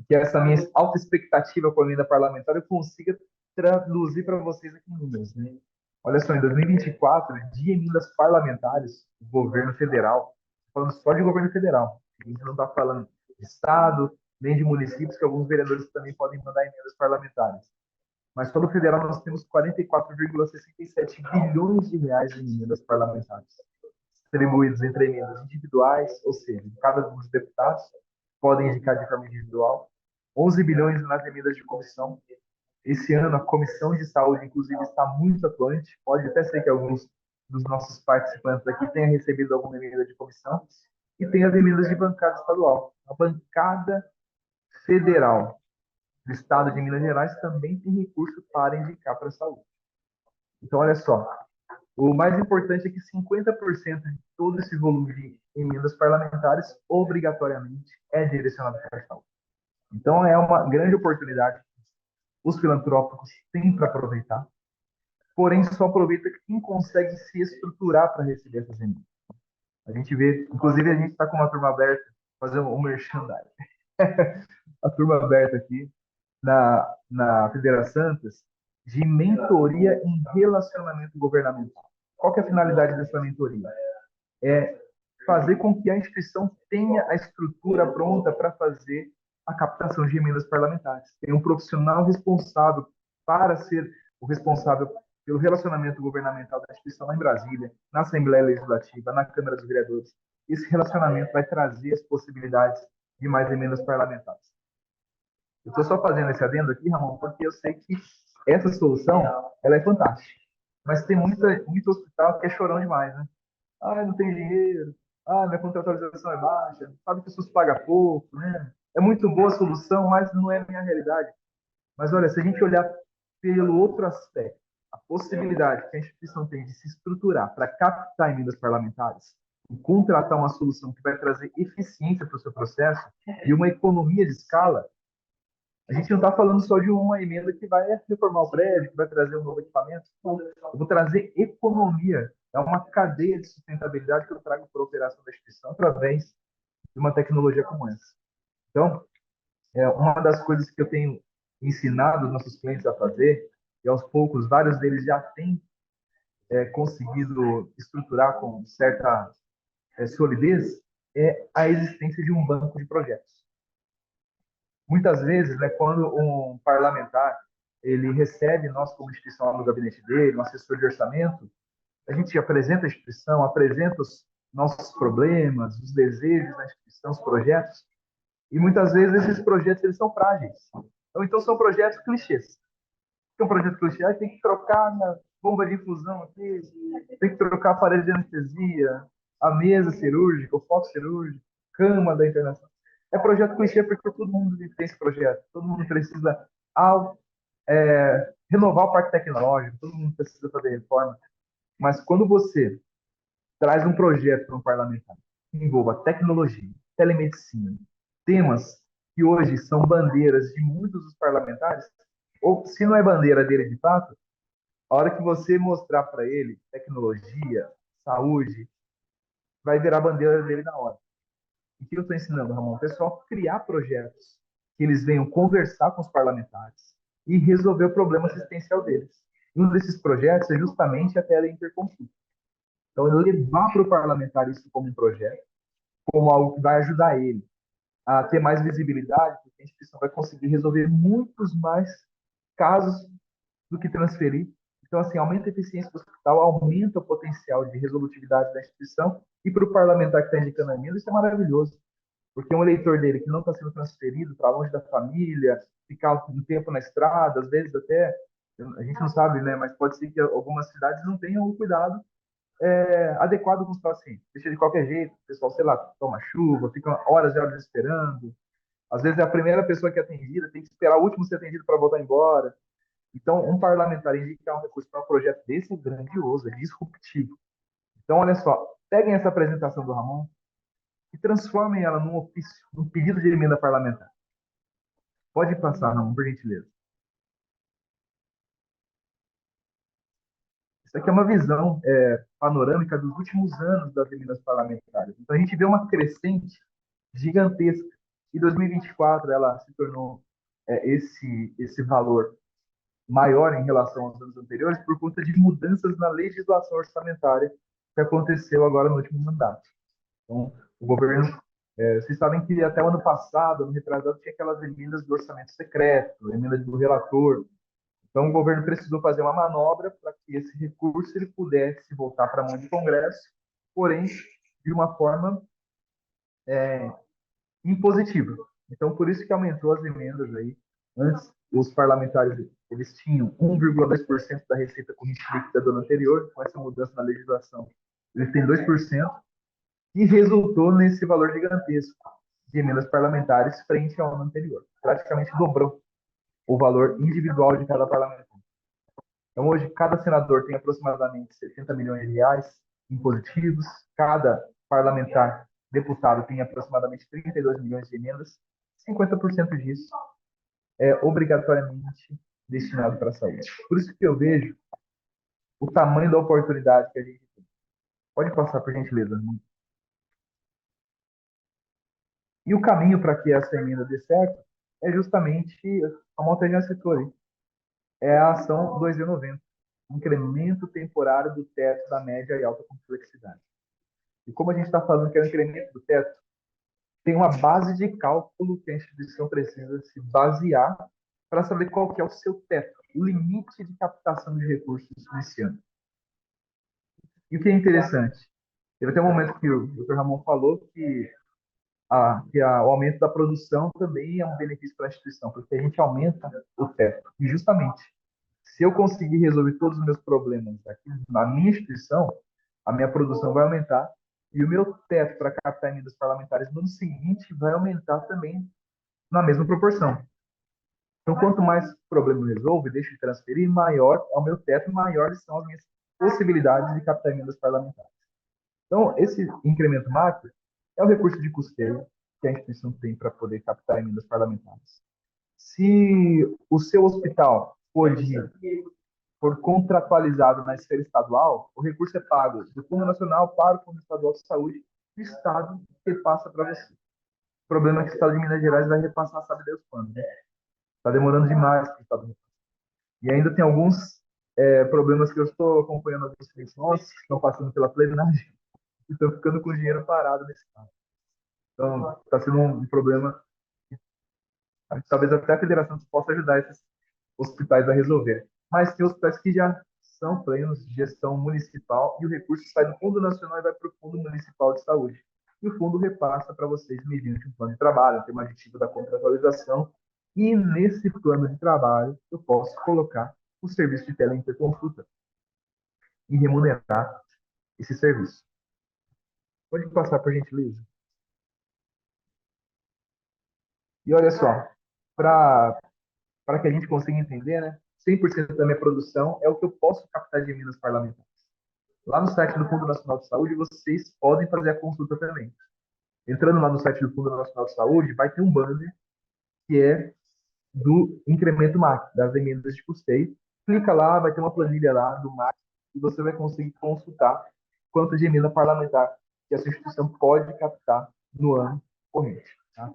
que essa minha alta expectativa com a emenda parlamentar eu consiga traduzir para vocês aqui em números, né? Olha só, em 2024, de emendas parlamentares, o governo federal, falando só de governo federal, a gente não está falando de estado, nem de municípios, que alguns vereadores também podem mandar emendas parlamentares. Mas só no federal nós temos 44,67 bilhões de reais em emendas parlamentares, distribuídos entre emendas individuais, ou seja, cada um dos deputados podem indicar de forma individual, 11 bilhões nas emendas de comissão. Esse ano, a Comissão de Saúde, inclusive, está muito atuante. Pode até ser que alguns dos nossos participantes aqui tenham recebido alguma emenda de comissão. E tem as emendas de bancada estadual. A bancada federal do Estado de Minas Gerais também tem recurso para indicar para a saúde. Então, olha só, o mais importante é que 50% de todo esse volume de emendas parlamentares, obrigatoriamente, é direcionado para a saúde. Então, é uma grande oportunidade que os filantrópicos têm para aproveitar, porém, só aproveita quem consegue se estruturar para receber essas emendas. A gente vê, inclusive, a gente está com uma turma aberta, fazer um merchandising. A turma aberta aqui, na Federaçantas, de mentoria em relacionamento governamental. Qual que é a finalidade dessa mentoria? É fazer com que a instituição tenha a estrutura pronta para fazer a captação de emendas parlamentares. Tem um profissional responsável para ser o responsável pelo relacionamento governamental da instituição lá em Brasília, na Assembleia Legislativa, na Câmara dos Vereadores. Esse relacionamento vai trazer as possibilidades de mais emendas parlamentares. Eu estou só fazendo esse adendo aqui, Ramon, porque eu sei que essa solução ela é fantástica. Mas tem muito hospital que é chorão demais, né? Ah, não tem dinheiro. Ah, minha contratualização é baixa. Sabe que o SUS paga pouco, né? É muito boa a solução, mas não é a minha realidade. Mas olha, se a gente olhar pelo outro aspecto, a possibilidade que a instituição tem de se estruturar para captar emendas parlamentares e contratar uma solução que vai trazer eficiência para o seu processo e uma economia de escala, a gente não está falando só de uma emenda que vai reformar o prédio, que vai trazer um novo equipamento. Não. Eu vou trazer economia. É uma cadeia de sustentabilidade que eu trago para a operação da instituição através de uma tecnologia como essa. Então, uma das coisas que eu tenho ensinado os nossos clientes a fazer, e aos poucos vários deles já têm conseguido estruturar com certa solidez, é a existência de um banco de projetos. Muitas vezes, né, quando um parlamentar ele recebe nós como instituição lá no gabinete dele, um assessor de orçamento, a gente apresenta a instituição, apresenta os nossos problemas, os desejos da instituição, os projetos, e muitas vezes esses projetos eles são frágeis. Ou então são projetos clichês. Um projeto clichê, tem que trocar a bomba de infusão aqui, tem que trocar a aparelho de anestesia, a mesa cirúrgica, o foco cirúrgico, cama da internação. É projeto clichê porque todo mundo tem esse projeto, todo mundo precisa renovar o parque tecnológico, todo mundo precisa fazer reforma. Mas quando você traz um projeto para um parlamentar que envolva tecnologia, telemedicina, temas que hoje são bandeiras de muitos dos parlamentares, ou se não é bandeira dele de fato, a hora que você mostrar para ele tecnologia, saúde, vai virar bandeira dele na hora. O que eu estou ensinando, Ramon? O pessoal criar projetos que eles venham conversar com os parlamentares e resolver o problema assistencial deles. E um desses projetos é justamente a tela interconsulta. Então, levar para o parlamentar isso como um projeto, como algo que vai ajudar ele a ter mais visibilidade, porque a instituição vai conseguir resolver muitos mais casos do que transferir. Então, assim, aumenta a eficiência do hospital, aumenta o potencial de resolutividade da instituição, e para o parlamentar que está indicando a emenda, isso é maravilhoso, porque um eleitor dele que não está sendo transferido para longe da família, ficar um tempo na estrada, às vezes até, a gente não sabe, né, mas pode ser que algumas cidades não tenham o cuidado adequado com os pacientes. Deixa de qualquer jeito, o pessoal, sei lá, toma chuva, fica horas e horas esperando. Às vezes é a primeira pessoa que é atendida, tem que esperar o último ser atendido para voltar embora. Então, um parlamentar indicar um recurso para um projeto desse é grandioso, é disruptivo. Então, olha só, peguem essa apresentação do Ramon e transformem ela num ofício, num pedido de emenda parlamentar. Pode passar, Ramon, por gentileza. Isso aqui é uma visão panorâmica dos últimos anos das emendas parlamentares. Então, a gente vê uma crescente gigantesca. Em 2024, ela se tornou esse valor maior em relação aos anos anteriores por conta de mudanças na legislação orçamentária que aconteceu agora no último mandato. Então, o governo, vocês sabem que até o ano passado, no retrasado, tinha aquelas emendas do orçamento secreto, emenda do relator. Então, o governo precisou fazer uma manobra para que esse recurso ele pudesse voltar para a mão do Congresso, porém, de uma forma impositiva. Então, por isso que aumentou as emendas aí. Antes, os parlamentares eles tinham 1,2% da receita corrente líquida do ano anterior, com essa mudança na legislação, eles têm 2%, e resultou nesse valor gigantesco de emendas parlamentares frente ao ano anterior. Praticamente dobrou o valor individual de cada parlamentar. Então, hoje, cada senador tem aproximadamente 70 milhões de reais impositivos, cada parlamentar, deputado, tem aproximadamente 32 milhões de emendas, 50% disso é obrigatoriamente destinado para a saúde. Por isso que eu vejo o tamanho da oportunidade que a gente tem. Pode passar, por gentileza. E o caminho para que essa emenda dê certo é justamente, a Malta já citou aí, é a ação 2,90, incremento temporário do teto da média e alta complexidade. E como a gente está falando que é o incremento do teto, tem uma base de cálculo que a instituição precisa se basear para saber qual que é o seu teto, o limite de captação de recursos nesse ano. E o que é interessante, teve até um momento que o Dr. Ramon falou que o aumento da produção também é um benefício para a instituição, porque a gente aumenta o teto. E justamente, se eu conseguir resolver todos os meus problemas aqui na minha instituição, a minha produção vai aumentar e o meu teto para captar emendas parlamentares no ano seguinte vai aumentar também na mesma proporção. Então, quanto mais problema eu resolvo e deixo de transferir, maior é o meu teto, maiores são as minhas possibilidades de captar emendas parlamentares. Então, esse incremento macro é o recurso de custeio que a instituição tem para poder captar emendas parlamentares. Se o seu hospital for contratualizado na esfera estadual, o recurso é pago do Fundo Nacional para o Fundo Estadual de Saúde, o Estado repassa para você. O problema é que o Estado de Minas Gerais vai repassar, sabe Deus quando, né? Está demorando demais para o Estado repassar. E ainda tem alguns problemas que eu estou acompanhando alguns clientes nossos que estão passando pela plenagem e estão ficando com o dinheiro parado nesse caso. Então, está sendo um problema. Talvez até a federação possa ajudar esses hospitais a resolver. Mas tem hospitais que já são plenos de gestão municipal e o recurso sai do Fundo Nacional e vai para o Fundo Municipal de Saúde. E o fundo repassa para vocês mediante um plano de trabalho, tem uma aditivo da contratualização. E nesse plano de trabalho eu posso colocar o serviço de teleinterconsulta e remunerar esse serviço. Pode passar, por gentileza. E olha só, para que a gente consiga entender, né? 100% da minha produção é o que eu posso captar de emendas parlamentares. Lá no site do Fundo Nacional de Saúde, vocês podem fazer a consulta também. Entrando lá no site do Fundo Nacional de Saúde, vai ter um banner que é do incremento macro, das emendas de custeio. Clica lá, vai ter uma planilha lá do macro e você vai conseguir consultar quanto de emenda parlamentar que essa instituição pode captar no ano corrente. Tá?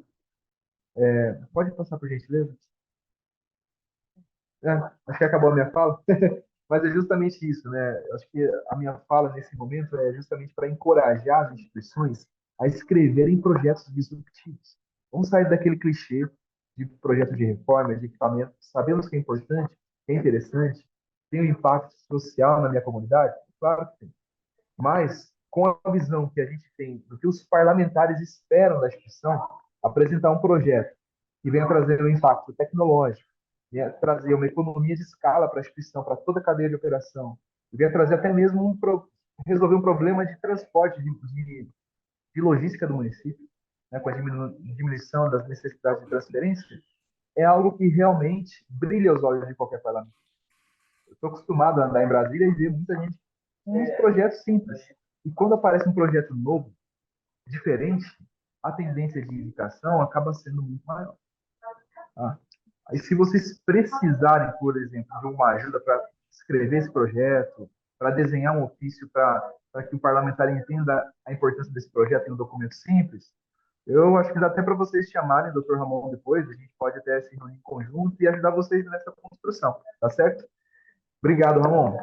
Pode passar, por gentileza? Acho que acabou a minha fala, mas é justamente isso, né? Acho que a minha fala nesse momento é justamente para encorajar as instituições a escreverem projetos disruptivos. Vamos sair daquele clichê de projeto de reforma, de equipamento. Sabemos que é importante, que é interessante, tem um impacto social na minha comunidade? Claro que tem. Mas, com a visão que a gente tem do que os parlamentares esperam da instituição, apresentar um projeto que venha trazer um impacto tecnológico, venha trazer uma economia de escala para a instituição, para toda a cadeia de operação, e venha trazer até mesmo resolver um problema de transporte, de logística do município, né, com a diminuição das necessidades de transferência, é algo que realmente brilha aos olhos de qualquer parlamento. Eu estou acostumado a andar em Brasília e ver muita gente com uns projetos simples. E quando aparece um projeto novo, diferente, a tendência de indicação acaba sendo muito maior. Aí, se vocês precisarem, por exemplo, de uma ajuda para escrever esse projeto, para desenhar um ofício para que o parlamentar entenda a importância desse projeto em um documento simples, eu acho que dá até para vocês chamarem o Dr. Ramon depois, a gente pode até se reunir em conjunto e ajudar vocês nessa construção, tá certo? Obrigado, Ramon.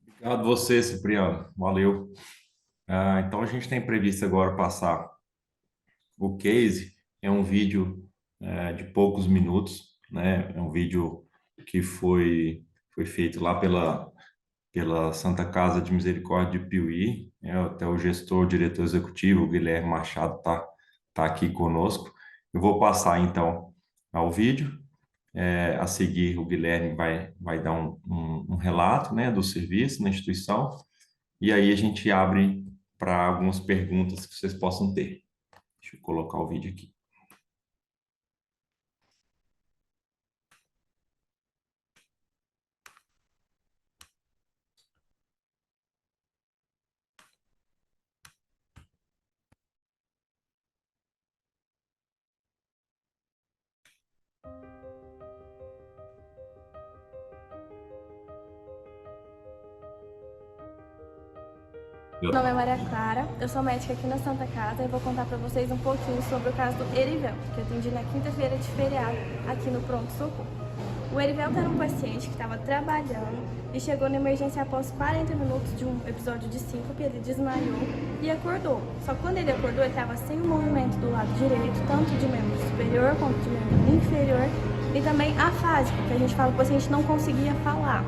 Obrigado você, Cipriano. Valeu. Então, a gente tem previsto agora passar o case. É um vídeo de poucos minutos, né? É um vídeo que foi feito lá pela Santa Casa de Misericórdia de Piuí, né? Até o gestor, o diretor executivo, o Guilherme Machado, tá aqui conosco. Eu vou passar, então, ao vídeo. A seguir, o Guilherme vai dar um relato, né, do serviço na instituição, e aí a gente abre para algumas perguntas que vocês possam ter. Deixa eu colocar o vídeo aqui. Meu nome é Maria Clara, eu sou médica aqui na Santa Casa e vou contar para vocês um pouquinho sobre o caso do Erivelto, que eu atendi na quinta-feira de feriado aqui no Pronto Socorro. O Erivelto era um paciente que estava trabalhando e chegou na emergência após 40 minutos de um episódio de síncope, ele desmaiou e acordou. Só que quando ele acordou, ele estava sem o movimento do lado direito, tanto de membro superior quanto de membro inferior, e também afásico, que a gente fala que o paciente não conseguia falar.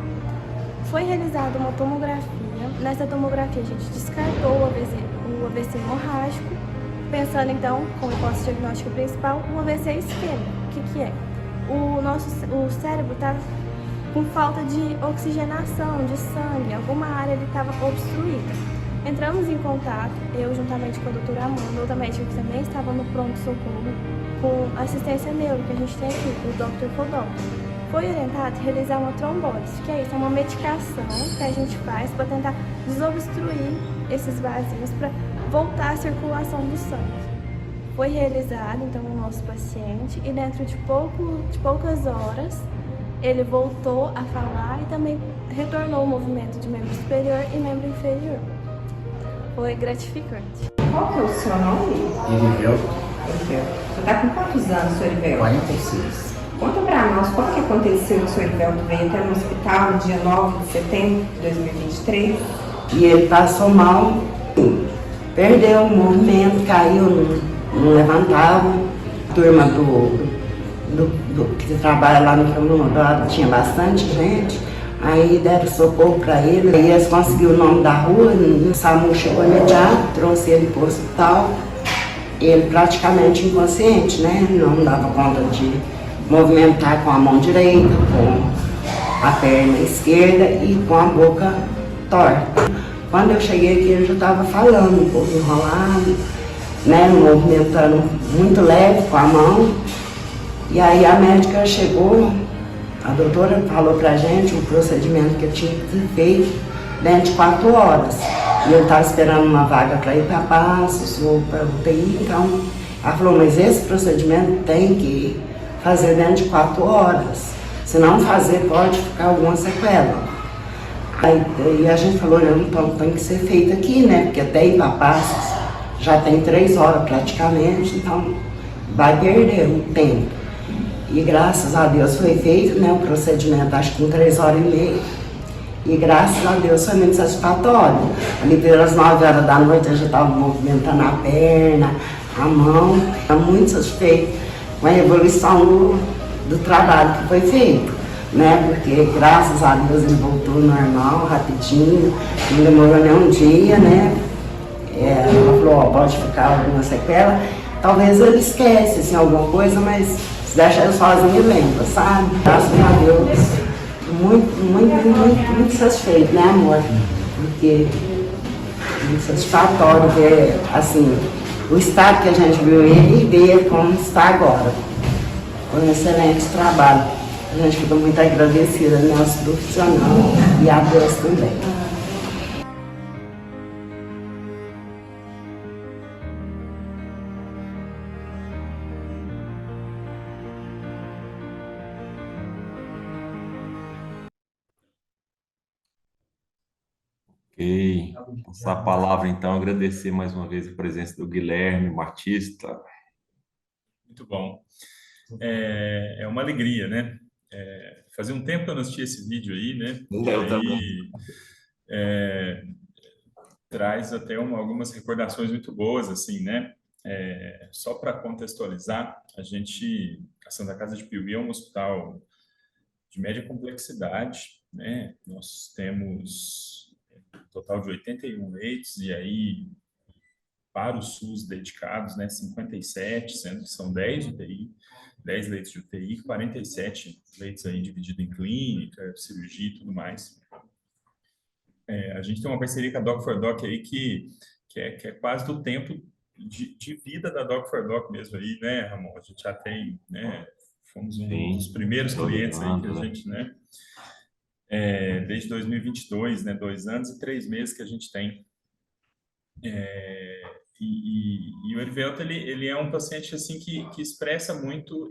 Foi realizada uma tomografia. Nessa tomografia a gente descartou o AVC hemorrágico Pensando então, como hipótese diagnóstica principal, um AVC isquêmico. O que é? O cérebro está com falta de oxigenação, de sangue, alguma área ele estava obstruída. Entramos em contato, eu juntamente com a doutora Amanda, outra médica que também estava no pronto-socorro, com assistência neuro que a gente tem aqui, o Dr. Fodol. Foi orientado a realizar uma trombólise, que é isso, é uma medicação que a gente faz para tentar desobstruir esses vazios para voltar à circulação do sangue. Foi realizado, então, o nosso paciente e dentro de poucas horas ele voltou a falar e também retornou o movimento de membro superior e membro inferior. Foi gratificante. Qual que é o seu nome? Erivel. Erivel. Você está com quantos anos, seu Erivel? 46. Conta para nós qual que aconteceu, o seu Erivel veio até no hospital no dia 9 de setembro de 2023. E ele passou mal, perdeu o movimento, caiu, não levantava. A turma que trabalha lá no Campo tinha bastante gente, aí deram socorro para ele, aí eles conseguiram o nome da rua, o SAMU chegou imediato, trouxe ele para o hospital, ele praticamente inconsciente, né, não dava conta de movimentar com a mão direita, com a perna esquerda e com a boca torta. Quando eu cheguei aqui ele já estava falando, um pouco enrolado, né, movimentando muito leve com a mão. E aí a médica chegou, a doutora falou pra gente o procedimento que eu tinha que ser feito dentro de 4 horas. E eu estava esperando uma vaga para ir para Passos ou para UTI, então ela falou, mas esse procedimento tem que fazer dentro de 4 horas. Se não fazer, pode ficar alguma sequela. Aí a gente falou, não, então tem que ser feito aqui, né? Porque até ir para Passos já tem 3 horas praticamente, então vai perder o tempo. E graças a Deus foi feito, né, o procedimento, acho que com 3 horas e meia. E graças a Deus foi muito satisfatório. Ali pelas 9 horas da noite eu já estava movimentando a perna, a mão. Estava muito satisfeito com a evolução do trabalho que foi feito, né? Porque graças a Deus ele voltou normal, rapidinho, não demorou nem um dia, né? Ela falou, ó, pode ficar alguma sequela. Talvez ele esquece assim, alguma coisa, mas se deixa ele sozinho lembra, sabe? Graças a Deus, muito satisfeito, né, amor? Porque é muito satisfatório ver, assim, o estado que a gente viu ele e ver como está agora. Foi um excelente trabalho. A gente fica muito agradecida ao nosso profissional e a Deus também. Ok, passar a palavra então, agradecer mais uma vez a presença do Guilherme Batista. Muito bom. É uma alegria, né? Fazia um tempo que eu não assistia esse vídeo aí, né? Eu também. Traz até algumas recordações muito boas, assim, né? Só para contextualizar, a Santa Casa de Piuí é um hospital de média complexidade, né? Nós temos um total de 81 leitos, e aí, para o SUS dedicados, né, 57, sendo que são 10 UTI, 10 leitos de UTI, 47 leitos aí divididos em clínica, cirurgia e tudo mais. A gente tem uma parceria com a Doc4Doc aí que é quase do tempo de vida da Doc4Doc mesmo aí, né, Ramon? A gente já tem, né, fomos um dos primeiros clientes aí que a gente, né, desde 2022, né, 2 anos e 3 meses que a gente tem. E o Erivelto, ele é um paciente assim que expressa muito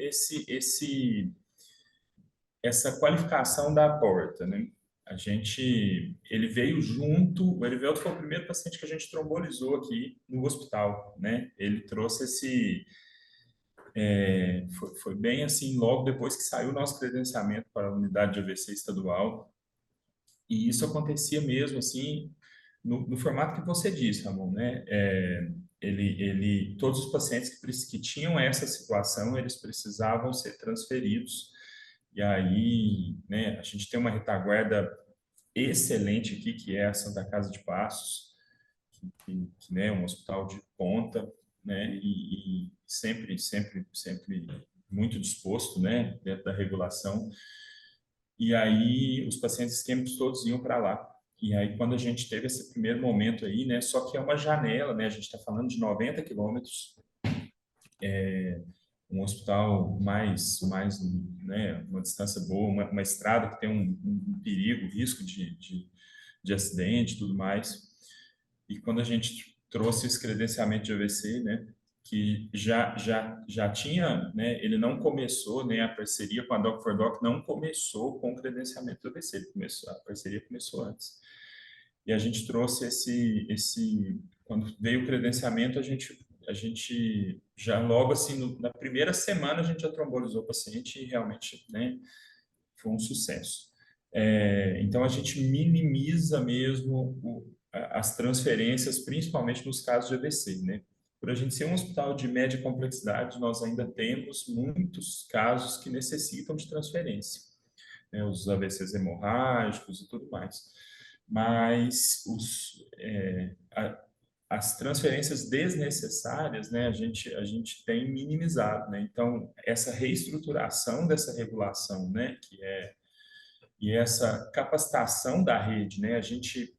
essa qualificação da porta, né? Ele veio junto, o Erivelto foi o primeiro paciente que a gente trombolizou aqui no hospital, né? Ele trouxe foi bem assim, logo depois que saiu o nosso credenciamento para a unidade de AVC estadual, e isso acontecia mesmo assim, no formato que você disse, Ramon, né? Todos os pacientes que tinham essa situação, eles precisavam ser transferidos. E aí, né, a gente tem uma retaguarda excelente aqui, que é a Santa Casa de Passos, que né, é um hospital de ponta, né? E sempre muito disposto, né? Dentro da regulação. E aí os pacientes isquêmicos todos iam para lá. E aí quando a gente teve esse primeiro momento aí, né? Só que é uma janela, né? A gente está falando de 90 quilômetros, um hospital né? Uma distância boa, uma estrada que tem um perigo, risco de acidente, e tudo mais. E quando a gente trouxe esse credenciamento de AVC, né, que já tinha, né, ele não começou, né, a parceria com a Doc4Doc não começou com o credenciamento do AVC, a parceria começou antes. E a gente trouxe quando veio o credenciamento, a gente já logo assim, na primeira semana a gente já trombolizou o paciente e realmente, né, foi um sucesso. Então, a gente minimiza mesmo as transferências, principalmente nos casos de AVC, né? Por a gente ser um hospital de média complexidade, nós ainda temos muitos casos que necessitam de transferência, né? Os AVCs hemorrágicos e tudo mais. Mas as transferências desnecessárias, né, a gente tem minimizado, né? Então, essa reestruturação dessa regulação, né, e essa capacitação da rede, né? A gente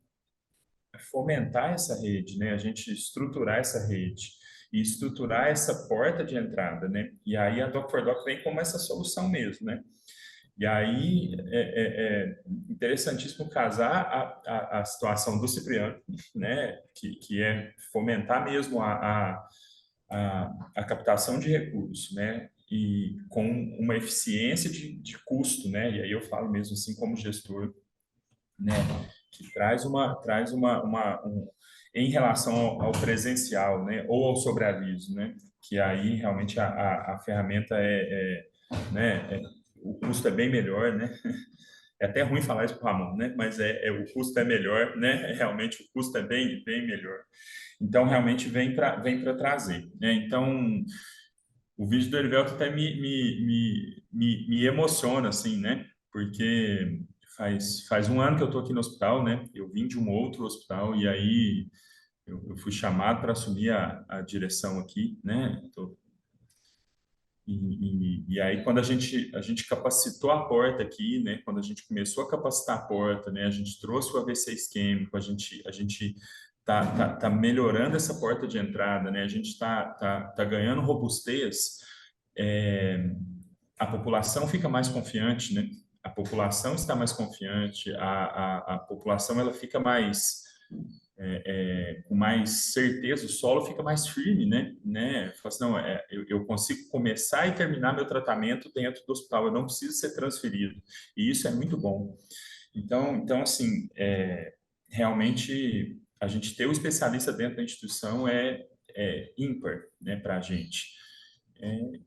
fomentar essa rede, né? A gente estruturar essa rede e estruturar essa porta de entrada, né? E aí a Doc4Doc vem como essa solução mesmo, né? E aí é interessantíssimo casar a situação do Cipriano, né? Que é fomentar mesmo a captação de recursos, né? E com uma eficiência de custo, né? E aí eu falo mesmo assim como gestor, né? Que traz em relação ao presencial, né? Ou ao sobreaviso, né? Que aí realmente a ferramenta né? O custo é bem melhor, né? É até ruim falar isso para o Ramon, né? Mas o custo é melhor, né? Realmente o custo é bem melhor. Então, realmente vem para trazer, né? Então, o vídeo do Erivelto até me emociona, assim, né? Porque faz um ano que eu estou aqui no hospital, né? Eu vim de um outro hospital e aí eu fui chamado para assumir a direção aqui, né? E aí, quando a gente capacitou a porta aqui, né? Quando a gente começou a capacitar a porta, né? A gente trouxe o AVC isquêmico, a gente tá melhorando essa porta de entrada, né? A gente tá ganhando robustez, a população fica mais confiante, né? A população está mais confiante, a população ela fica mais com mais certeza, o solo fica mais firme, né? Fala assim, não, eu consigo começar e terminar meu tratamento dentro do hospital, eu não preciso ser transferido, e isso é muito bom. Então assim, realmente, a gente ter o especialista dentro da instituição é ímpar, né, para a gente.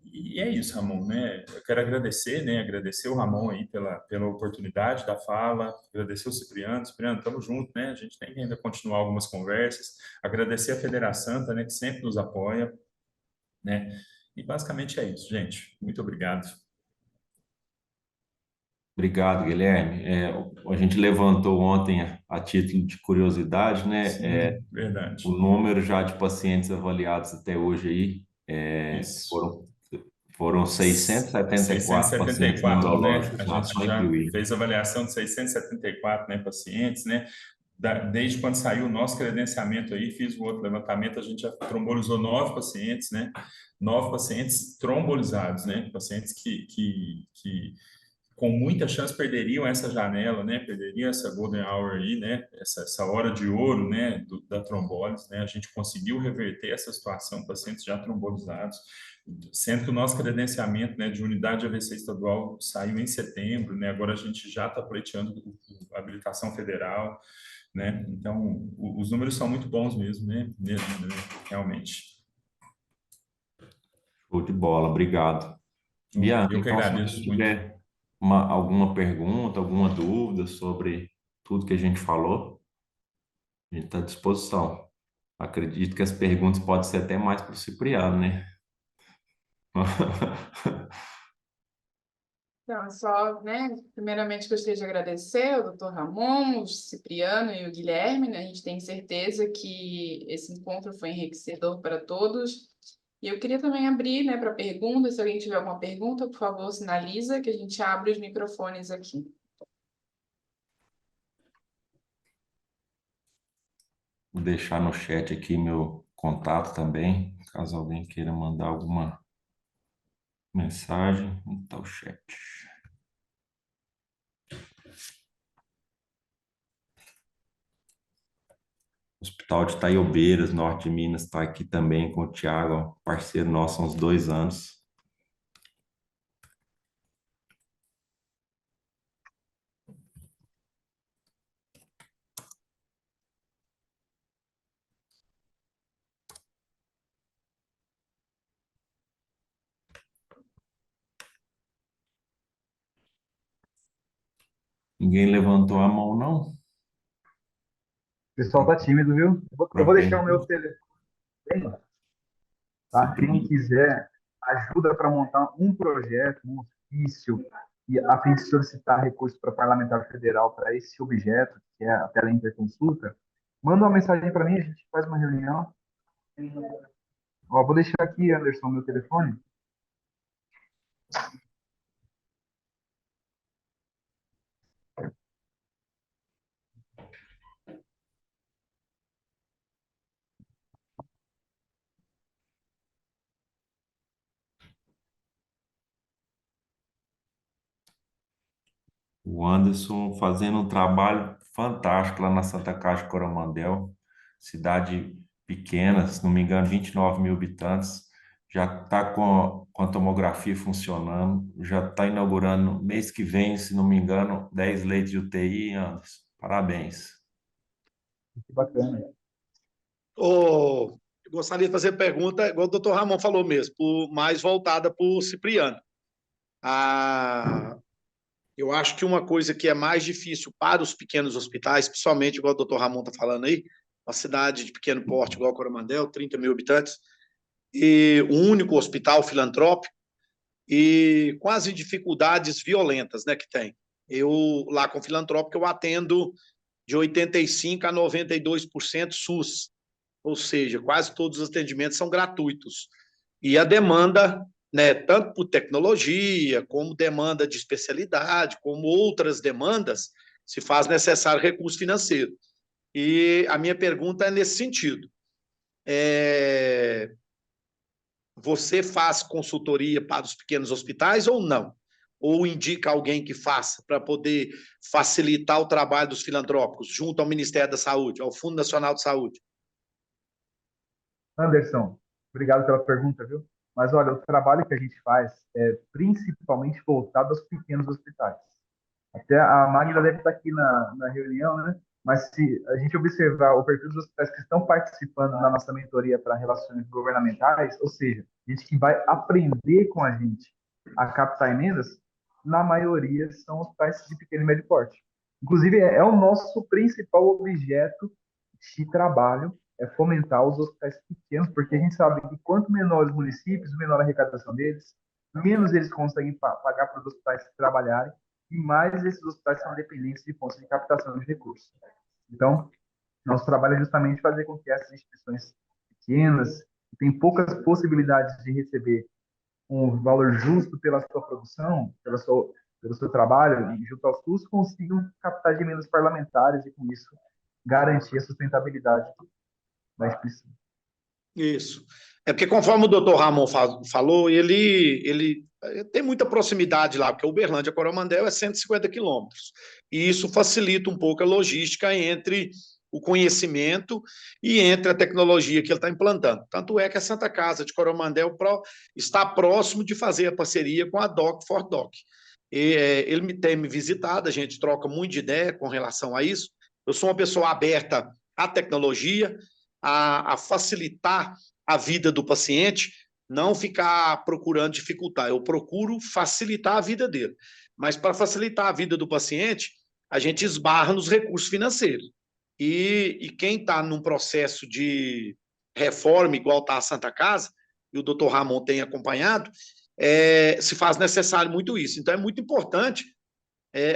E é isso, Ramon, né? Eu quero agradecer, né? Agradecer o Ramon aí pela oportunidade da fala, agradecer o Cipriano. Cipriano, estamos juntos, né? A gente tem que ainda continuar algumas conversas. Agradecer a Federação, né? Que sempre nos apoia, né? E basicamente é isso, gente. Muito obrigado. Obrigado, Guilherme. A gente levantou ontem, a título de curiosidade, né? Sim, verdade. O número já de pacientes avaliados até hoje aí Isso. foram 674 pacientes 674, né? neurológicos, A gente já fez avaliação de 674, né, pacientes, né? Desde quando saiu o nosso credenciamento aí, fiz o outro levantamento, a gente já trombolizou 9 pacientes, né? 9 pacientes trombolizados, né? Pacientes que com muita chance perderiam essa janela, né? Perderiam essa golden hour aí, né? Essa hora de ouro, né? Da trombólise, né? A gente conseguiu reverter essa situação, pacientes já trombolizados, sendo que o nosso credenciamento, né, de unidade de AVC estadual saiu em setembro, né? Agora a gente já está pleiteando a habilitação federal, né? Então, os números são muito bons mesmo, né? Realmente. Show de bola, obrigado. Bianca, eu que então, agradeço se você tiver alguma pergunta, alguma dúvida sobre tudo que a gente falou, a gente está à disposição. Acredito que as perguntas podem ser até mais para o Cipriano, né? Então, só, né, primeiramente gostaria de agradecer ao doutor Ramon, o Cipriano e o Guilherme, né? A gente tem certeza que esse encontro foi enriquecedor para todos. E eu queria também abrir, né, para perguntas. Se alguém tiver alguma pergunta, por favor, sinaliza que a gente abre os microfones aqui. Vou deixar no chat aqui meu contato também, caso alguém queira mandar alguma mensagem. Onde está o chat? Hospital de Itaiobeiras, norte de Minas, está aqui também com o Thiago, parceiro nosso há uns 2 anos. Ninguém levantou a mão, não? O pessoal tá tímido, viu? Eu vou deixar o meu telefone, tá? Quem quiser ajuda para montar um projeto, um ofício, e a fim de solicitar recurso para parlamentar federal para esse objeto, que é a tela interconsulta, manda uma mensagem para mim, a gente faz uma reunião. Ó, vou deixar aqui, Anderson, meu telefone. O Anderson fazendo um trabalho fantástico lá na Santa Casa de Coromandel, cidade pequena, se não me engano, 29 mil habitantes, já está com a tomografia funcionando, já está inaugurando mês que vem, se não me engano, 10 leitos de UTI, Anderson. Parabéns. Que bacana. Eu gostaria de fazer pergunta, igual o doutor Ramon falou mesmo, mais voltada para o Cipriano. Eu acho que uma coisa que é mais difícil para os pequenos hospitais, principalmente igual o doutor Ramon está falando aí, uma cidade de pequeno porte igual Coromandel, 30 mil habitantes, e um único hospital filantrópico, e com as dificuldades violentas, né, que tem. Eu, lá com o filantrópico, eu atendo de 85% a 92% SUS, ou seja, quase todos os atendimentos são gratuitos. E a demanda, né, tanto por tecnologia, como demanda de especialidade, como outras demandas, se faz necessário recurso financeiro. E a minha pergunta é nesse sentido. Você faz consultoria para os pequenos hospitais ou não? Ou indica alguém que faça para poder facilitar o trabalho dos filantrópicos junto ao Ministério da Saúde, ao Fundo Nacional de Saúde? Anderson, obrigado pela pergunta, viu? Mas olha, o trabalho que a gente faz é principalmente voltado aos pequenos hospitais. Até a Magda deve estar aqui na reunião, né? Mas se a gente observar o perfil dos hospitais que estão participando da nossa mentoria para relações governamentais, ou seja, gente que vai aprender com a gente a captar emendas, na maioria são hospitais de pequeno e médio porte. Inclusive, é o nosso principal objeto de trabalho, é fomentar os hospitais pequenos, porque a gente sabe que quanto menor os municípios, menor a arrecadação deles, menos eles conseguem pagar para os hospitais trabalharem, e mais esses hospitais são dependentes de fontes de captação de recursos. Então, nosso trabalho é justamente fazer com que essas instituições pequenas, que têm poucas possibilidades de receber um valor justo pela sua produção, pelo seu trabalho, e junto aos custos, consigam captar de emendas parlamentares e, com isso, garantir a sustentabilidade da instituição. Isso. É porque, conforme o doutor Ramon falou, ele tem muita proximidade lá, porque Uberlândia a Coromandel é 150 quilômetros. E isso facilita um pouco a logística entre o conhecimento e entre a tecnologia que ele está implantando. Tanto é que a Santa Casa de Coromandel está próximo de fazer a parceria com a Doc for Doc. Ele tem me visitado, a gente troca muito de ideia com relação a isso. Eu sou uma pessoa aberta à tecnologia, a facilitar a vida do paciente, não ficar procurando dificultar. Eu procuro facilitar a vida dele. Mas para facilitar a vida do paciente, a gente esbarra nos recursos financeiros. E quem está num processo de reforma, igual está a Santa Casa, e o doutor Ramon tem acompanhado, se faz necessário muito isso. Então, é muito importante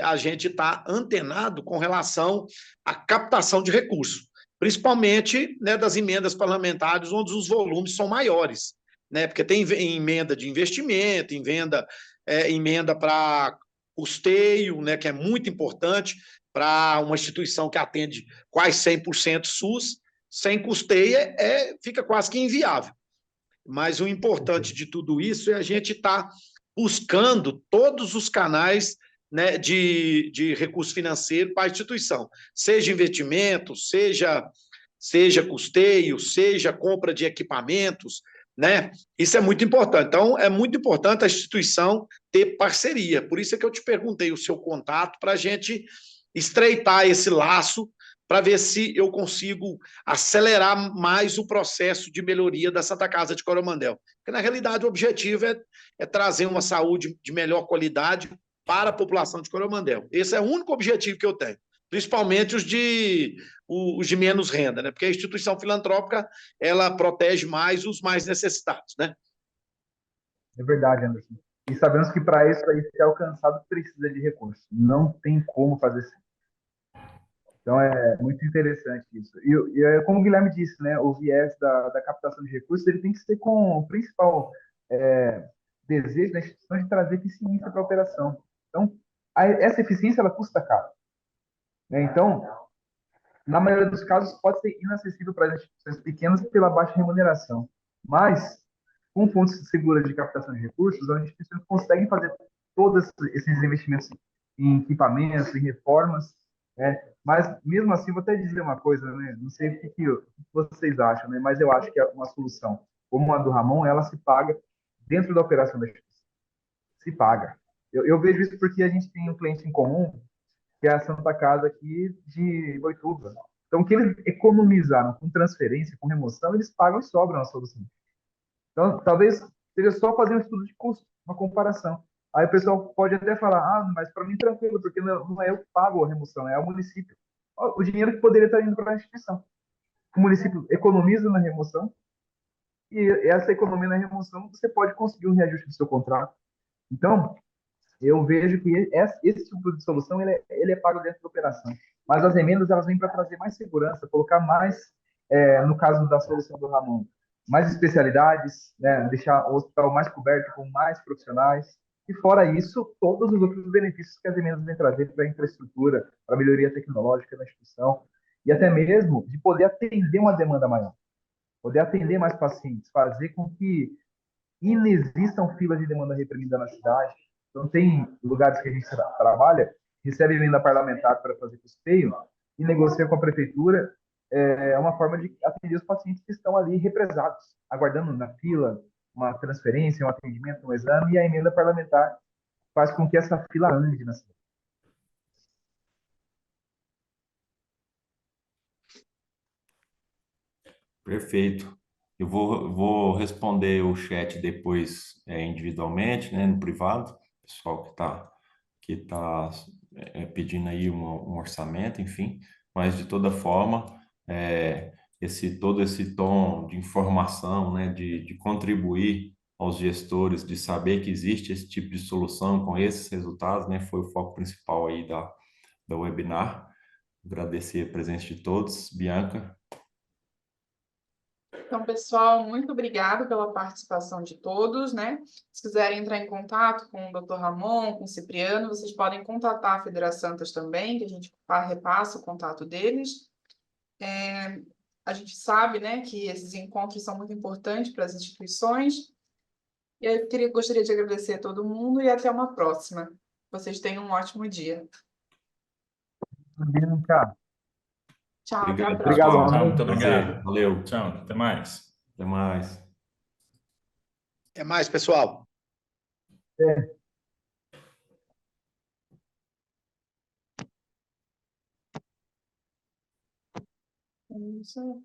a gente estar antenado com relação à captação de recursos, principalmente, né, das emendas parlamentares, onde os volumes são maiores, né, porque tem emenda de investimento, emenda para custeio, né, que é muito importante para uma instituição que atende quase 100% SUS, sem custeio fica quase que inviável. Mas o importante de tudo isso é a gente estar buscando todos os canais, né, de recurso financeiro para a instituição, seja investimento, seja custeio, seja compra de equipamentos, né? Isso é muito importante. Então, é muito importante a instituição ter parceria. Por isso é que eu te perguntei o seu contato para a gente estreitar esse laço para ver se eu consigo acelerar mais o processo de melhoria da Santa Casa de Coromandel. Porque, na realidade, o objetivo é trazer uma saúde de melhor qualidade para a população de Coromandel. Esse é o único objetivo que eu tenho, principalmente os de menos renda, né? Porque a instituição filantrópica, ela protege mais os mais necessitados, né? É verdade, Anderson. E sabemos que para isso aí ser alcançado precisa de recursos. Não tem como fazer isso. Então é muito interessante isso. Como o Guilherme disse, né, o viés da captação de recursos ele tem que ser com o principal desejo da instituição de trazer eficiência para a operação. Então, essa eficiência ela custa caro, né? Então, na maioria dos casos, pode ser inacessível para as instituições pequenas pela baixa remuneração. Mas, com fontes seguras de captação de recursos, as instituições conseguem fazer todos esses investimentos em equipamentos, em reformas, né? Mas, mesmo assim, vou até dizer uma coisa, né? Não sei o que vocês acham, né? Mas eu acho que uma solução como a do Ramon, ela se paga dentro da operação da instituição. Se paga. Eu vejo isso porque a gente tem um cliente em comum, que é a Santa Casa aqui de Boituva. Então, o que eles economizaram com transferência, com remoção, eles pagam e sobram a solução. Então, talvez seja só fazer um estudo de custo, uma comparação. Aí o pessoal pode até falar, mas para mim tranquilo, porque não é eu que pago a remoção, é o município. O dinheiro que poderia estar indo para a instituição. O município economiza na remoção e essa economia na remoção você pode conseguir um reajuste do seu contrato. Então, eu vejo que esse tipo de solução ele é pago dentro da operação. Mas as emendas elas vêm para trazer mais segurança, colocar mais, no caso da solução do Ramon, mais especialidades, né, deixar o hospital mais coberto com mais profissionais. E fora isso, todos os outros benefícios que as emendas vêm trazer para a infraestrutura, para a melhoria tecnológica da instituição e até mesmo de poder atender uma demanda maior, poder atender mais pacientes, fazer com que inexistam filas de demanda reprimida na cidade. Então, tem lugares que a gente trabalha, recebe emenda parlamentar para fazer custeio e negocia com a prefeitura. É uma forma de atender os pacientes que estão ali represados, aguardando na fila uma transferência, um atendimento, um exame, e a emenda parlamentar faz com que essa fila ande na cidade. Perfeito. Eu vou responder o chat depois individualmente, né, no privado, pessoal que tá pedindo aí um orçamento, enfim, mas de toda forma, todo esse tom de informação, né, de contribuir aos gestores, de saber que existe esse tipo de solução com esses resultados, né, foi o foco principal aí da webinar. Agradecer a presença de todos. Bianca. Então, pessoal, muito obrigado pela participação de todos, né? Se quiserem entrar em contato com o Dr. Ramon, com o Cipriano, vocês podem contatar a Federaçantas também, que a gente repassa o contato deles. A gente sabe, né, que esses encontros são muito importantes para as instituições. E eu gostaria de agradecer a todo mundo e até uma próxima. Vocês tenham um ótimo dia. Bianca. Tchau, até a Obrigado, próxima. Obrigado, Tchau, muito Prazer. obrigado. Valeu. Tchau, até mais. Até mais. É mais, pessoal. Isso.